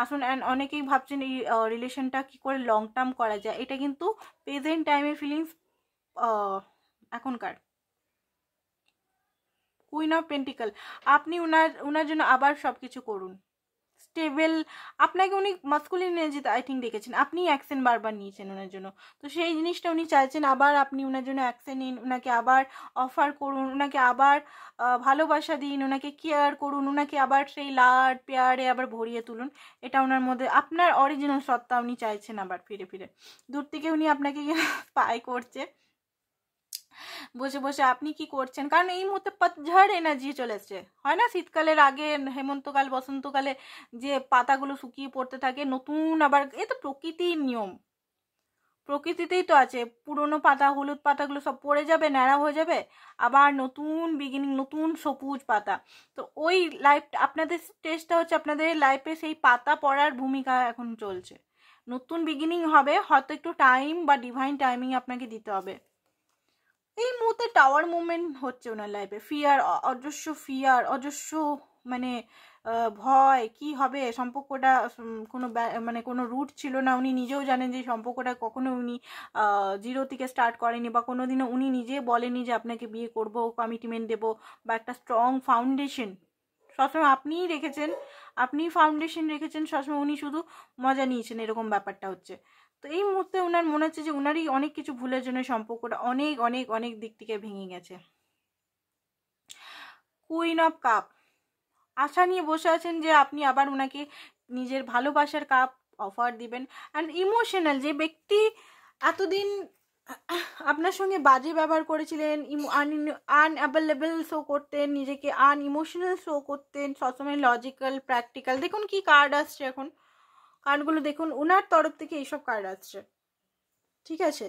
Speaker 1: আসুন। অ্যান্ড অনেকেই ভাবছেন এই রিলেশনটা কী করে লং টার্ম করা যায়, এটা কিন্তু প্রেজেন্ট টাইমের ফিলিংস এখনকার। কুইন অফ পেন্টিকল, আপনি ওনার জন্য আবার সব কিছু করুন, স্টেবল। আপনাকে উনি মাস্কুলিন এনার্জিতে আই থিঙ্ক দেখেছেন, আপনি অ্যাকশন বারবার নিয়েছেন ওনার জন্য, তো সেই জিনিসটা উনি চাইছেন আবার আপনি ওনার জন্য অ্যাকশন নিন, ওনাকে আবার অফার করুন, ওনাকে আবার ভালোবাসা দিন, ওনাকে কেয়ার করুন, ওনাকে আবার সেই লাড পেয়ারে আবার ভরিয়ে তুলুন। এটা ওনার মধ্যে আপনার অরিজিনাল সত্তা উনি চাইছেন আবার ফিরে ফিরে। দূর থেকে উনি আপনাকে স্পাই করছে বসে বসে আপনি কি করছেন, কারণ এই মুহূর্তে পতঝড় এনার্জি চলে এসছে, হয় না শীতকালের আগে হেমন্তকাল বসন্তকালে যে পাতাগুলো শুকিয়ে পড়তে থাকে, নতুন আবার, এ তো প্রকৃতির নিয়ম, প্রকৃতিতেই তো আছে, পুরনো পাতা হলুদ পাতাগুলো সব পড়ে যাবে, ন্যাড়া হয়ে যাবে, আবার নতুন বিগিনিং, নতুন সবুজ পাতা। তো ওই লাইফ, আপনাদের স্টেজটা হচ্ছে আপনাদের লাইফে সেই পাতা পড়ার ভূমিকা এখন চলছে। নতুন বিগিনিং হবে, হয়তো একটু টাইম বা ডিভাইন টাইমিং আপনাকে দিতে হবে। এই মুহূর্তে টাওয়ার মুভমেন্ট হচ্ছে ওনার লাইফে, ফিয়ার, অজস্র ফিয়ার, অজস্র মানে ভয়, কি হবে সম্পর্কটা, কোনো মানে কোনো রুট ছিল না, উনি নিজেও জানেন যে সম্পর্কটা কখনো উনি 0 থেকে স্টার্ট করেনি, বা কোনোদিনও উনি নিজে বলেনি যে আপনাকে বিয়ে করব, কমিটমেন্ট দেব, বা একটা স্ট্রং ফাউন্ডেশন সবসময় আপনিই রেখেছেন, আপনি ফাউন্ডেশন রেখেছেন সবসময়, উনি শুধু মজা নিয়েছেন, এরকম ব্যাপারটা হচ্ছে। তো এই মুহূর্তে ওনার মনে হচ্ছে যে ওনারই অনেক কিছু ভুলের জন্য সম্পর্কটা অনেক অনেক অনেক দিক থেকে ভেঙে গেছে। কুইন অফ কাপ, আশা নিয়ে বসে আছেন যে আপনি আবার ওনাকে নিজের ভালোবাসার কাপ অফার দিবেন। অ্যান্ড ইমোশনাল যে ব্যক্তি এতদিন আপনার সঙ্গে বাজে ব্যবহার করেছিলেন, আনঅ্যাভেলেবল শো করতেন, নিজেকে আনইমোশনাল শো করতেন, সবসময় লজিক্যাল প্র্যাকটিক্যাল, দেখুন কি কার্ড আসছে এখন, কার্ডগুলো দেখুন, ওনার তরফ থেকে এইসব কার্ড আসছে, ঠিক আছে।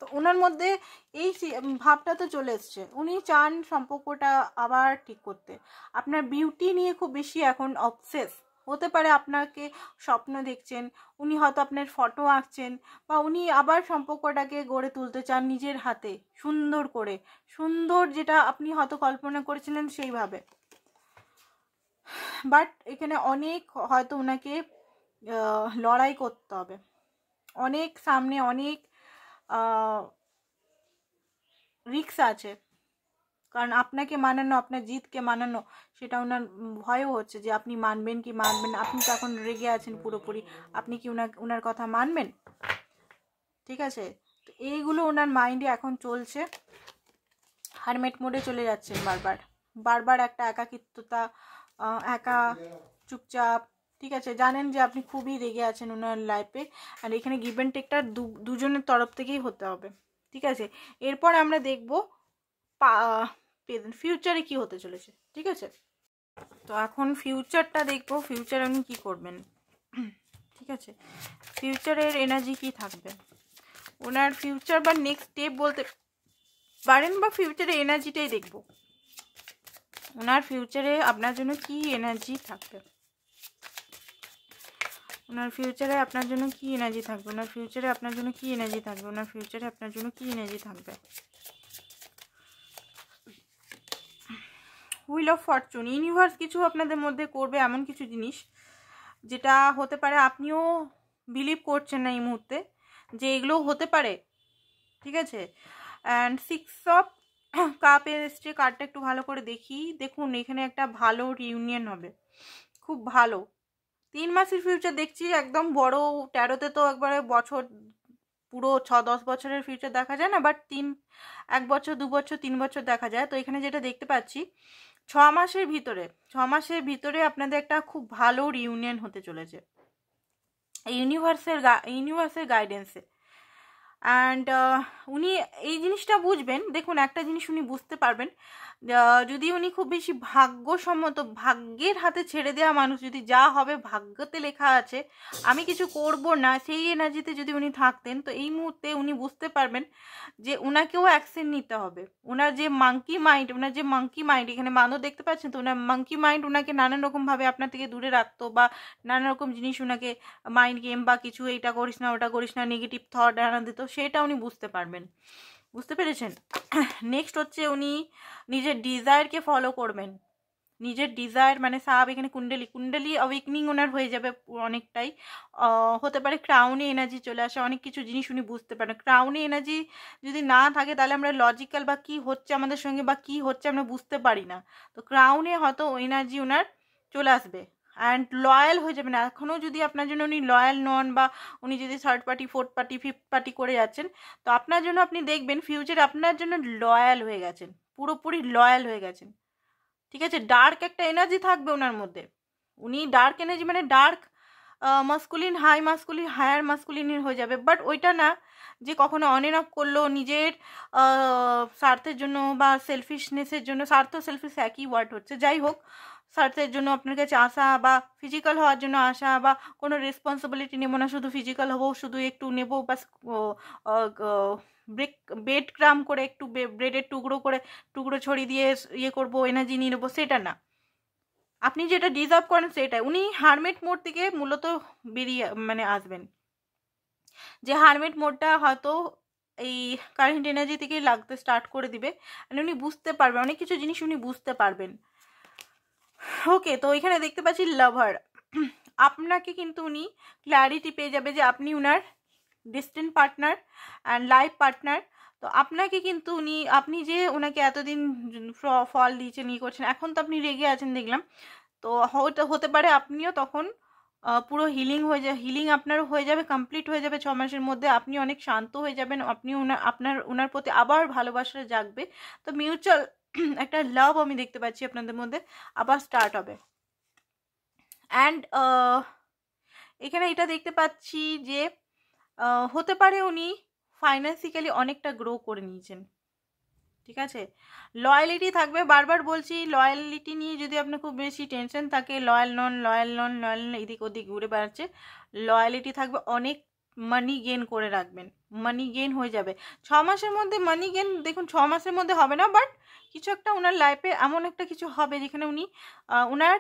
Speaker 1: তো ওনার মধ্যে এই ভাবটা তো চলে এসছে, উনি চান সম্পর্কটা আবার ঠিক করতে। আপনার বিউটি নিয়ে খুব বেশি এখন অবসেস, হতে পারে আপনাকে স্বপ্ন দেখছেন, উনি হয়তো আপনার ফটো আঁকছেন, বা উনি আবার সম্পর্কটাকে গড়ে তুলতে চান নিজের হাতে, সুন্দর করে, সুন্দর যেটা আপনি হয়তো কল্পনা করেছিলেন সেইভাবে। বাট এখানে অনেক হয়তো ওনাকে লড়াই করতে হবে, অনেক সামনে অনেক রিস্ক আছে, কারণ আপনাকে মানানো, আপনার জিতকে মানানো, সেটা ওনার ভয়ও হচ্ছে যে আপনি মানবেন কি মানবেন না। আপনি তো এখন রেগে আছেন পুরোপুরি, আপনি কি ওনার কথা মানবেন? ঠিক আছে, তো এইগুলো ওনার মাইন্ডে এখন চলছে, হারমেট মোডে চলে যাচ্ছেন বারবার বারবার, একটা একাকিত্বতা, একা, চুপচাপ, ঠিক আছে। জানেন যে আপনি খুবই রেগে আছেন ওনার লাইফে, আর এখানে গিভ অ্যান্ড টেকটা দুজনের তরফ থেকেই হতে হবে, ঠিক আছে। এরপর আমরা দেখব ফিউচারে কি হতে চলেছে, ঠিক আছে। তো এখন ফিউচারটা দেখবো, ফিউচারে উনি কি করবেন, ঠিক আছে। ফিউচারের এনার্জি কি থাকবে ওনার, ফিউচার বা নেক্সট স্টেপ বলতে পারেন, বা ফিউচারে এনার্জিটাই দেখবো, ওনার ফিউচারে আপনার জন্য কি এনার্জি থাকবে, ওনার ফিউচারে আপনার জন্য কি এনার্জি থাকবে, ওনার ফিউচারে আপনার জন্য কি এনার্জি থাকবে, ওনার ফিউচারে আপনার জন্য কি এনার্জি থাকবে। হুইল অফ ফরচুন, ইউনিভার্স কিছু আপনাদের মধ্যে করবে, এমন কিছু জিনিস যেটা হতে পারে আপনিও বিলিভ করছেন না এই মুহূর্তে যে এগুলো হতে পারে, ঠিক আছে। অ্যান্ড 6 অফ কাপের এসছে, কার্ডটা একটু ভালো করে দেখি, দেখুন এখানে একটা ভালো রিউনিয়ন হবে, খুব ভালো। 3 মাসের ফিউচার দেখছি, একদম বড়, 13তে তো একবারে বছর, পুরো 6-10 বছরের ফিউচার দেখা যায় না, বাট 1 বছর 2 বছর 3 বছর দেখা যায়। তো এখানে যেটা দেখতে পাচ্ছি 6 মাসের ভিতরে আপনাদের একটা খুব ভালো রিউনিয়ন হতে চলেছে ইউনিভার্সের গাইডেন্সে। অ্যান্ড উনি এই জিনিসটা বুঝবেন, দেখুন একটা জিনিস উনি বুঝতে পারবেন, যদি উনি খুব বেশি ভাগ্যসম্মত, ভাগ্যের হাতে ছেড়ে দেওয়া মানুষ, যদি যা হবে ভাগ্যতে লেখা আছে, আমি কিছু করব না, সেই এনার্জিতে যদি উনি থাকতেন, তো এই মুহূর্তে উনি বুঝতে পারবেন যে ওনাকেও অ্যাকশন নিতে হবে। ওনার যে মাঙ্কি মাইন্ড, এখানে মানও দেখতে পাচ্ছেন তো, ওনার মাঙ্কি মাইন্ড ওনাকে নানান রকমভাবে আপনার থেকে দূরে রাখতো, বা নানা রকম জিনিস ওনাকে মাইন্ড গেম বা কিছু, এইটা করিস না ওটা করিস না, নেগেটিভ থট আনা দিত, সেটা উনি বুঝতে পারবেন, বুঝতে পেরেছেন। নেক্সট হচ্ছে উনি নিজের ডিজায়ারকে ফলো করবেন, নিজের ডিজায়ার মানে সাব, এখানে কুণ্ডলি অ্যাওয়েকনিং ওনার হয়ে যাবে অনেকটাই, হতে পারে ক্রাউনে এনার্জি চলে আসে, অনেক কিছু জিনিস উনি বুঝতে পারেন। ক্রাউনে এনার্জি যদি না থাকে তাহলে আমরা লজিক্যাল বা কি হচ্ছে আমাদের সঙ্গে বা কি হচ্ছে আমরা বুঝতে পারি না, তো ক্রাউনে হয়তো এনার্জি ওনার চলে আসবে। অ্যান্ড লয়াল হয়ে যাবেন, এখনও যদি আপনার জন্য উনি লয়াল নন, বা উনি যদি 3rd party 4th party 5th party করে যাচ্ছেন, তো আপনার জন্য আপনি দেখবেন ফিউচারে আপনার জন্য লয়াল হয়ে গেছেন, পুরোপুরি লয়াল হয়ে গেছেন, ঠিক আছে। ডার্ক একটা এনার্জি থাকবে ওনার মধ্যে, উনি ডার্ক এনার্জি মানে ডার্ক মাস্কুলিন, হায়ার মাস্কুলিন হয়ে যাবে, বাট ওইটা না যে কখনো অন এন্ড অফ করলো নিজের স্বার্থের জন্য বা সেলফিশনেসের জন্য, স্বার্থ সেলফিশ একই ওয়ার্ড হচ্ছে, যাই হোক, স্বার্থের জন্য আপনার কাছে আসা বা ফিজিক্যাল হওয়ার জন্য আসা, বা কোনো রেসপন্সিবিলিটি নেবো না, শুধু ফিজিক্যাল হবো, শুধু একটু নেবো বাস, বেড ক্রাম করে একটু ব্রেডের টুকরো ছড়িয়ে দিয়ে ইয়ে করবো, এনার্জি নিয়ে নেবো, সেটা না। আপনি যেটা ডিজার্ভ করেন সেটাই। উনি হারমেট মোড থেকে মূলত বেরিয়ে মানে আসবেন, যে হারমেট মোডটা হয়তো এই কারেন্ট এনার্জি থেকেই লাগতে স্টার্ট করে দিবে। উনি বুঝতে পারবেন অনেক কিছু জিনিস, উনি বুঝতে পারবেন। ওকে, তো এখানে দেখতে পাচ্ছি লাভার। আপনাকে কিন্তু উনি ক্ল্যারিটি পেয়ে যাবে যে আপনি উনার distant partner and life partner. তো আপনাকে কিন্তু আপনি যে ওনাকে এতদিন ফল দিয়েছেন, ইয়ে করছেন, এখন তো আপনি রেগে আছেন দেখলাম, তো হতে পারে আপনিও তখন পুরো হিলিং আপনারও হয়ে যাবে, কমপ্লিট হয়ে যাবে 6 মাসের মধ্যে। আপনি অনেক শান্ত হয়ে যাবেন, আপনি ওনার প্রতি আবার ভালোবাসা জাগবে। তো মিউচুয়াল একটা লাভ আমি দেখতে পাচ্ছি আপনাদের মধ্যে আবার স্টার্ট হবে। অ্যান্ড এখানে এটা দেখতে পাচ্ছি যে হতে পারে উনি ফাইন্যান্সিক্যালি অনেকটা গ্রো করে নিয়েছেন, ঠিক আছে। লয়ালিটি থাকবে, বারবার বলছি, লয়ালিটি নিয়ে যদি আপনার খুব বেশি টেনশন থাকে, লয়াল নন এদিক ওদিক ঘুরে বেড়াচ্ছে, লয়ালিটি থাকবে, অনেক মানি গেন করে রাখবেন, মানি গেন হয়ে যাবে 6 মাসের মধ্যে। মানি গেন দেখুন 6 মাসের মধ্যে হবে না, বাট কিছু একটা ওনার লাইফে এমন একটা কিছু হবে যেখানে উনি ওনার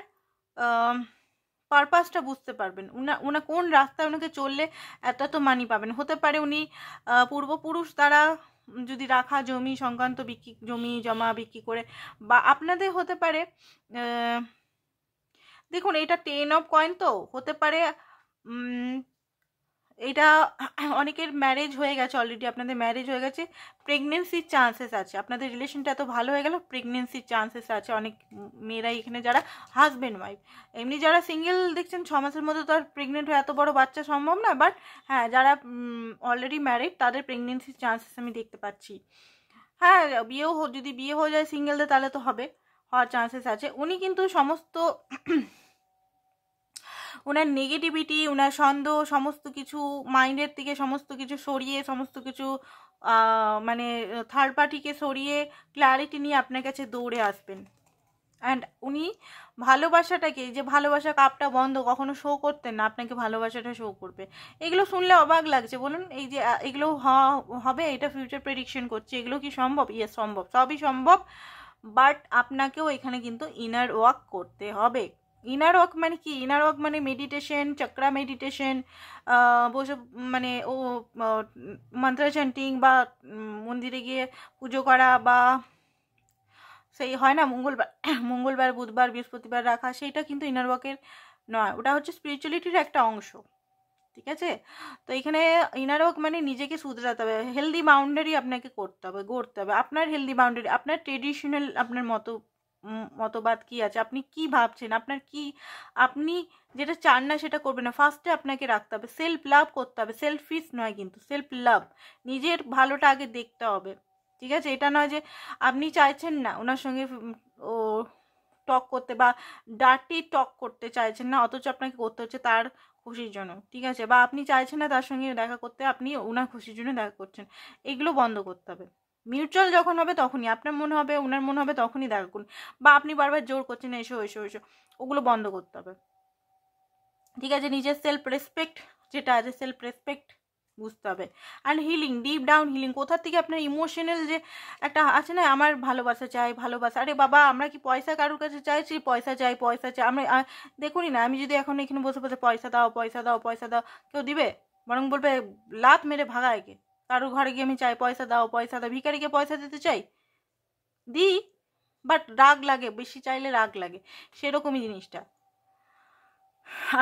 Speaker 1: পারপাসটা বুঝতে পারবেন, উনা কোন রাস্তায় ওনাকে চললে এত তো মানি পাবেন। হতে পারে উনি পূর্বপুরুষ দ্বারা যদি রাখা জমি সংক্রান্ত জমি জমা বিক্রি করে, বা আপনাদের হতে পারে দেখুন এটা 10 অফ কয়েন, তো হতে পারে এটা অনেকের ম্যারেজ হয়ে গেছে অলরেডি, আপনাদের ম্যারেজ হয়ে গেছে, প্রেগনেন্সির চান্সেস আছে, আপনাদের রিলেশনটা এত ভালো হয়ে গেল, প্রেগনেন্সির চান্সেস আছে অনেক মেয়েরাই এখানে যারা হাজব্যান্ড ওয়াইফ। এমনি যারা সিঙ্গেল দেখছেন 6 মাসের মধ্যে তো আর প্রেগনেন্ট হয়ে এত বড় বাচ্চা সম্ভব না, বাট হ্যাঁ যারা অলরেডি ম্যারিড তাদের প্রেগনেন্সির চান্সেস আমি দেখতে পাচ্ছি। হ্যাঁ যদি বিয়ে হয়ে যায় সিঙ্গেলদের তাহলে তো হবে, হওয়ার চান্সেস আছে। উনি কিন্তু সমস্ত ওনার নেগেটিভিটি, ওনার সন্দেহ, সমস্ত কিছু মাইন্ডের থেকে সমস্ত কিছু সরিয়ে, সমস্ত কিছু মানে থার্ড পার্টিকে সরিয়ে ক্ল্যারিটি নিয়ে আপনার কাছে দৌড়ে আসবেন। অ্যান্ড উনি ভালোবাসাটাকে, যে ভালোবাসা কাপটা বন্ধ কখনো শো করতেন না, আপনাকে ভালোবাসাটা শো করবে। এগুলো শুনলে অবাক লাগছে বলুন, এই যে এগুলো হবে, এটা ফিউচার প্রেডিকশন করছে, এগুলো কি সম্ভব? ইয়েস সম্ভব, সবই সম্ভব, বাট আপনাকেও এখানে কিন্তু ইনার ওয়ার্ক করতে হবে। ইনার ওয়ার্ক মানে কি? ইনার ওয়ার্ক মানে মেডিটেশন, চক্রা মেডিটেশন, বসে মানে মন্ত্র চ্যান্টিং, বা মন্দিরে গিয়ে পুজো করা, বা সেই হয় না মঙ্গলবার বুধবার বৃহস্পতিবার রাখা, সেইটা কিন্তু ইনার ওয়ার্কের নয়, ওটা হচ্ছে স্পিরিচুয়ালিটির একটা অংশ, ঠিক আছে। তো এখানে ইনার ওয়ার্ক মানে নিজেকে শুধরাতে হবে, হেলদি বাউন্ডারি আপনাকে করতে হবে, গড়তে হবে। আপনার হেলদি বাউন্ডারি, আপনার ট্রেডিশনাল, আপনার মতবাদ কি আছে, আপনি কি ভাবছেন, আপনি যেটা চান না সেটা করবেন না, ফার্স্টে আপনাকে রাখতে হবে, সেলফ লাভ করতে হবে, সেলফিশ নয় কিন্তু সেলফ লাভ, নিজের ভালোটা আগে দেখতে হবে, ঠিক আছে। এটা নয় যে আপনি চাইছেন না ওনার সঙ্গে ও টক করতে, বা ডার্টি টক করতে চাইছেন না, অথচ আপনাকে করতে হচ্ছে তার খুশির জন্য, ঠিক আছে, বা আপনি চাইছেন না তার সঙ্গে দেখা করতে, আপনি ওনার খুশির জন্য দেখা করছেন, এগুলো বন্ধ করতে হবে। মিউচুয়াল যখন হবে তখনই আপনার মনে হবে, ওনার মনে হবে, তখনই দেখা করুন, বা আপনি বারবার জোর করছেন এসো এসো এসো, ওগুলো বন্ধ করতে হবে, ঠিক আছে। নিজের সেলফ রেসপেক্ট যেটা আছে, সেলফ রেসপেক্ট বুঝতে হবে। And healing, deep down healing, কোথা থেকে আপনার ইমোশনাল যে একটা আছে না, আমার ভালোবাসা চাই, ভালোবাসা, আরে বাবা আমরা কি পয়সা কারোর কাছে চাইছি? পয়সা চাই আমরা দেখুনি না, আমি যদি এখন এখানে বসে বসে পয়সা দাও পয়সা দাও পয়সা দাও, কেউ দিবে? বরং বলবে লাত মেরে ভাগায় কে, কারোর ঘরে গিয়ে আমি চাই পয়সা দাও পয়সা দাও, ভিখারিকে পয়সা দিতে চাই, দিই, বাট রাগ লাগে, বেশি চাইলে রাগ লাগে, সেরকমই জিনিসটা।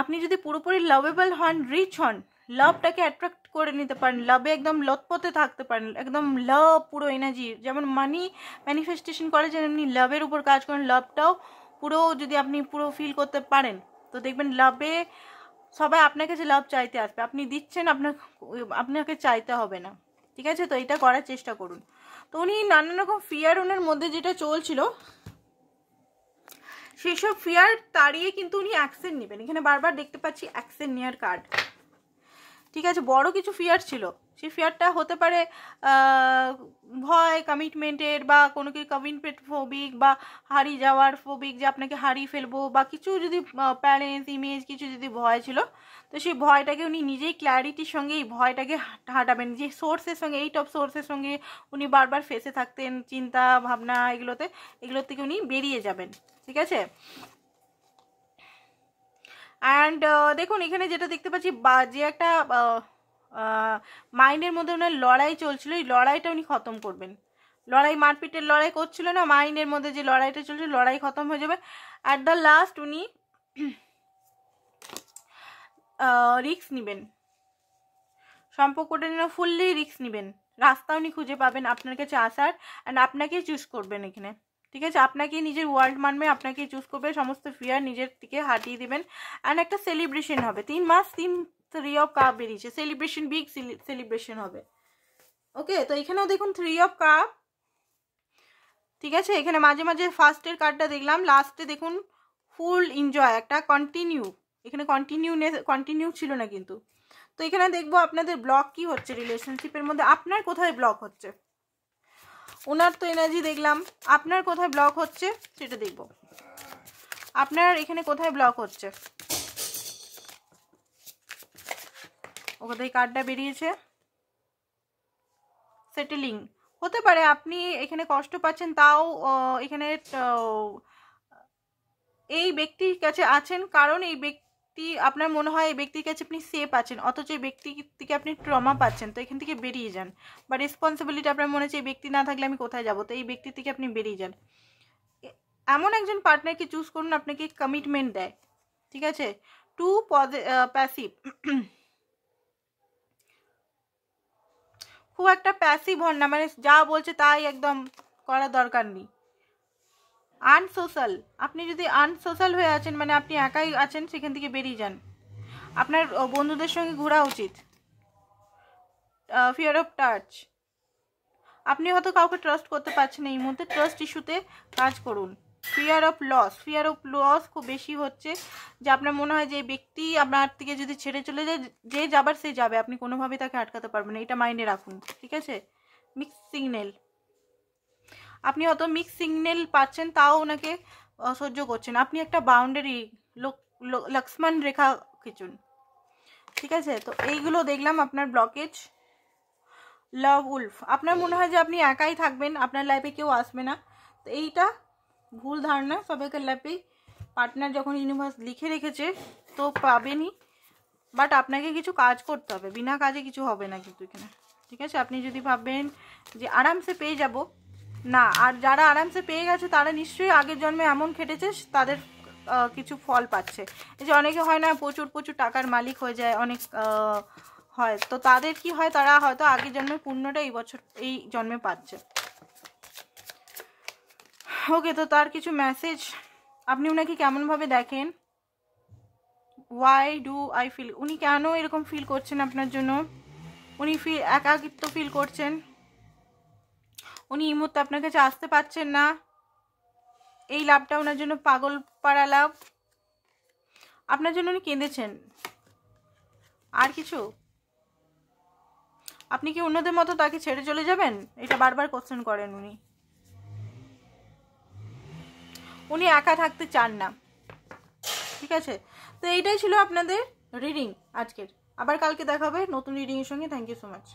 Speaker 1: আপনি যদি পুরোপুরি লাভেবল হন, রিচ হন, লাভটাকে অ্যাট্রাক্ট করে নিতে পারেন, লাভে একদম লতপথে থাকতে পারেন, একদম লাভ পুরো এনার্জি, যেমন মানি ম্যানিফেস্টেশন করে, যে এমনি লাভের উপর কাজ করেন, লাভটাও পুরো যদি আপনি পুরো ফিল করতে পারেন, তো দেখবেন লাভে সবাই আপনার কাছে লাভ চাইতে আসবে, আপনি দিচ্ছেন, আপনাকে চাইতে হবে না, ঠিক আছে। তো এটা করার চেষ্টা করুন। তো উনি নানান রকম ফিয়ার ওনার মধ্যে যেটা চলছিল, সেসব ফিয়ার তাড়িয়ে কিন্তু উনি অ্যাকশন নেবেন। এখানে বারবার দেখতে পাচ্ছি অ্যাকশন নেওয়ার কার্ড, ঠিক আছে। বড় কিছু ফিয়ার ছিল, সেই ফিয়ারটা হতে পারে ভয় কমিটমেন্টের, বা কোনো কি কমিটমেন্ট ফোবিক, বা হারিয়ে যাওয়ার ফোবিক, যে আপনাকে হারিয়ে ফেলবো, বা কিছু যদি প্যারেন্টস ইমেজ কিছু যদি ভয় ছিল, তো সেই ভয়টাকে উনি নিজেই ক্ল্যারিটির সঙ্গে এই ভয়টাকে হাঁটাবেন। যে সোর্সের সঙ্গে, এই টপ সোর্সের সঙ্গে উনি বারবার ফেসে থাকতেন, চিন্তা ভাবনা এগুলোর থেকে উনি বেরিয়ে যাবেন। ঠিক আছে। অ্যান্ড দেখুন এখানে যেটা দেখতে পাচ্ছি, বা যে একটা মাইন্ডের মধ্যে ওনার লড়াই চলছিল, এই লড়াইটা উনি খতম করবেন। লড়াই, মারপিটের লড়াই করছিল না, মাইন্ডের মধ্যে যে লড়াইটা চলছিল, লড়াই খতম হয়ে যাবে। অ্যাট দ্য লাস্ট উনি রিস্ক নেবেন, সম্পর্কটা যেন ফুললি রিস্ক নেবেন, রাস্তা উনি খুঁজে পাবেন আপনার কাছে আসার, অ্যান্ড আপনাকেই চুজ করবেন এখানে। ঠিক আছে, আপনাকেই নিজের ওয়ার্ল্ড মানবে, আপনাকেই চুজ করবে, সমস্ত ফিয়ার নিজের দিকে হাটিয়ে দিবেন। অ্যান্ড একটা সেলিব্রেশন হবে, 3 মাস 3 অফ কাপ বেরিয়েছে, সেলিব্রেশন, বিগ সেলিব্রেশন হবে। ওকে, তো এখানেও দেখুন 3 অফ কাপ। ঠিক আছে, এখানে মাঝে মাঝে ফার্স্টের কার্ডটা দেখলাম, লাস্টে দেখুন ফুল এনজয়, একটা কন্টিনিউ, এখানে কন্টিনিউ ছিল না কিন্তু। তো এখানে দেখবো আপনাদের ব্লক কি হচ্ছে রিলেশনশিপের মধ্যে, আপনার কোথায় ব্লক হচ্ছে। ওনার তো এনার্জি দেখলাম, আপনার কোথায় ব্লক হচ্ছে সেটা দেখব। আপনার এখানে কোথায় ব্লক হচ্ছে, ও কোথায় কার্ডটা বেরিয়েছে, সেটেলিং হতে পারে। আপনি এখানে কষ্ট পাচ্ছেন, তাও এখানে এই ব্যক্তির কাছে আছেন, কারণ এই ব্যক্তি, আপনার মনে হয় এই ব্যক্তির কাছে আপনি সেফ আছেন, অথচ এই ব্যক্তি থেকে আপনি ট্রমা পাচ্ছেন। তো এখান থেকে বেরিয়ে যান, বা রেসপন্সিবিলিটি আপনার মনে হচ্ছে এই ব্যক্তি না থাকলে আমি কোথায় যাব, তো এই ব্যক্তি থেকে আপনি বেরিয়ে যান। এমন একজন পার্টনারকে চুজ করুন আপনাকে কমিটমেন্ট দেয়। ঠিক আছে, টু প্যাসিভ, খুব একটা প্যাসিভ হন না, মানে যা বলছে তাই একদম করার দরকার নেই। আনসোশ্যাল, আপনি যদি আনসোশ্যাল হয়ে আছেন, মানে আপনি একাই আছেন, সেখান থেকে বেরিয়ে যান। আপনার বন্ধুদের সঙ্গে ঘোরা উচিত। ফিয়ার অফ টাচ, আপনি হয়তো কাউকে ট্রাস্ট করতে পারছেন না এই মুহূর্তে, ট্রাস্ট ইস্যুতে কাজ করুন। ফিয়ার অফ লস খুব বেশি হচ্ছে, যে আপনার মনে হয় যে ব্যক্তি আপনার থেকে যদি ছেড়ে চলে যায়, যে যাবার সে যাবে, আপনি কোনোভাবেই তাকে আটকাতে পারবেন না, এটা মাইন্ডে রাখুন। ঠিক আছে, মিক্স সিগন্যাল, আপনি হয়তো মিক্স সিগন্যাল পাচ্ছেন, তাও ওনাকে সহ্য করছেন। আপনি একটা বাউন্ডারি, লক্ষ্মণ রেখা খিচুন। ঠিক আছে, তো এইগুলো দেখলাম আপনার ব্লকেজ। লাভ উলফ, আপনার মনে হয় যে আপনি একাই থাকবেন, আপনার লাইফে কেউ আসবে না, তো এইটা ভুল ধারণা। সবাইকার লাইফে পার্টনার যখন ইউনিভার্স লিখে রেখেছে তো পাবেনই, বাট আপনাকে কিছু কাজ করতে হবে, বিনা কাজে কিছু হবে না কিন্তু এখানে। ঠিক আছে, আপনি যদি ভাববেন যে আরামসে পেয়ে যাব, না, আর যারা আরামসে পেয়ে গেছে তারা নিশ্চয়ই আগের জন্মে এমন খেটেছে, তাদের কিছু ফল পাচ্ছে। এই যে অনেকে হয় না প্রচুর প্রচুর টাকার মালিক হয়ে যায়, অনেক হয়, তো তাদের কি হয়, তারা হয়তো আগের জন্মের পুণ্যটা এই জন্মে পাচ্ছে। ওকে, তো তার কিছু মেসেজ, আপনি ওনাকে কেমনভাবে দেখেন, ওয়াই ডু আই ফিল, উনি কেন এরকম ফিল করছেন আপনার জন্য, উনি একাকিত্ব ফিল করছেন, উনি এই মুহূর্তে আপনার কাছে আসতে পারছেন না, এই লাভটা ওনার জন্য পাগল পাড়া লাভ, আপনার জন্য উনি কেঁদেছেন। আর কিছু, আপনি কি অন্যদের মতো তাকে ছেড়ে চলে যাবেন, এটা বারবার কোশ্চেন করেন উনি একা থাকতে চান না। ঠিক আছে, তো এইটাই ছিল আপনাদের রিডিং আজকের, আবার কালকে দেখা হবে নতুন রিডিংয়ের সঙ্গে। Thank you so much.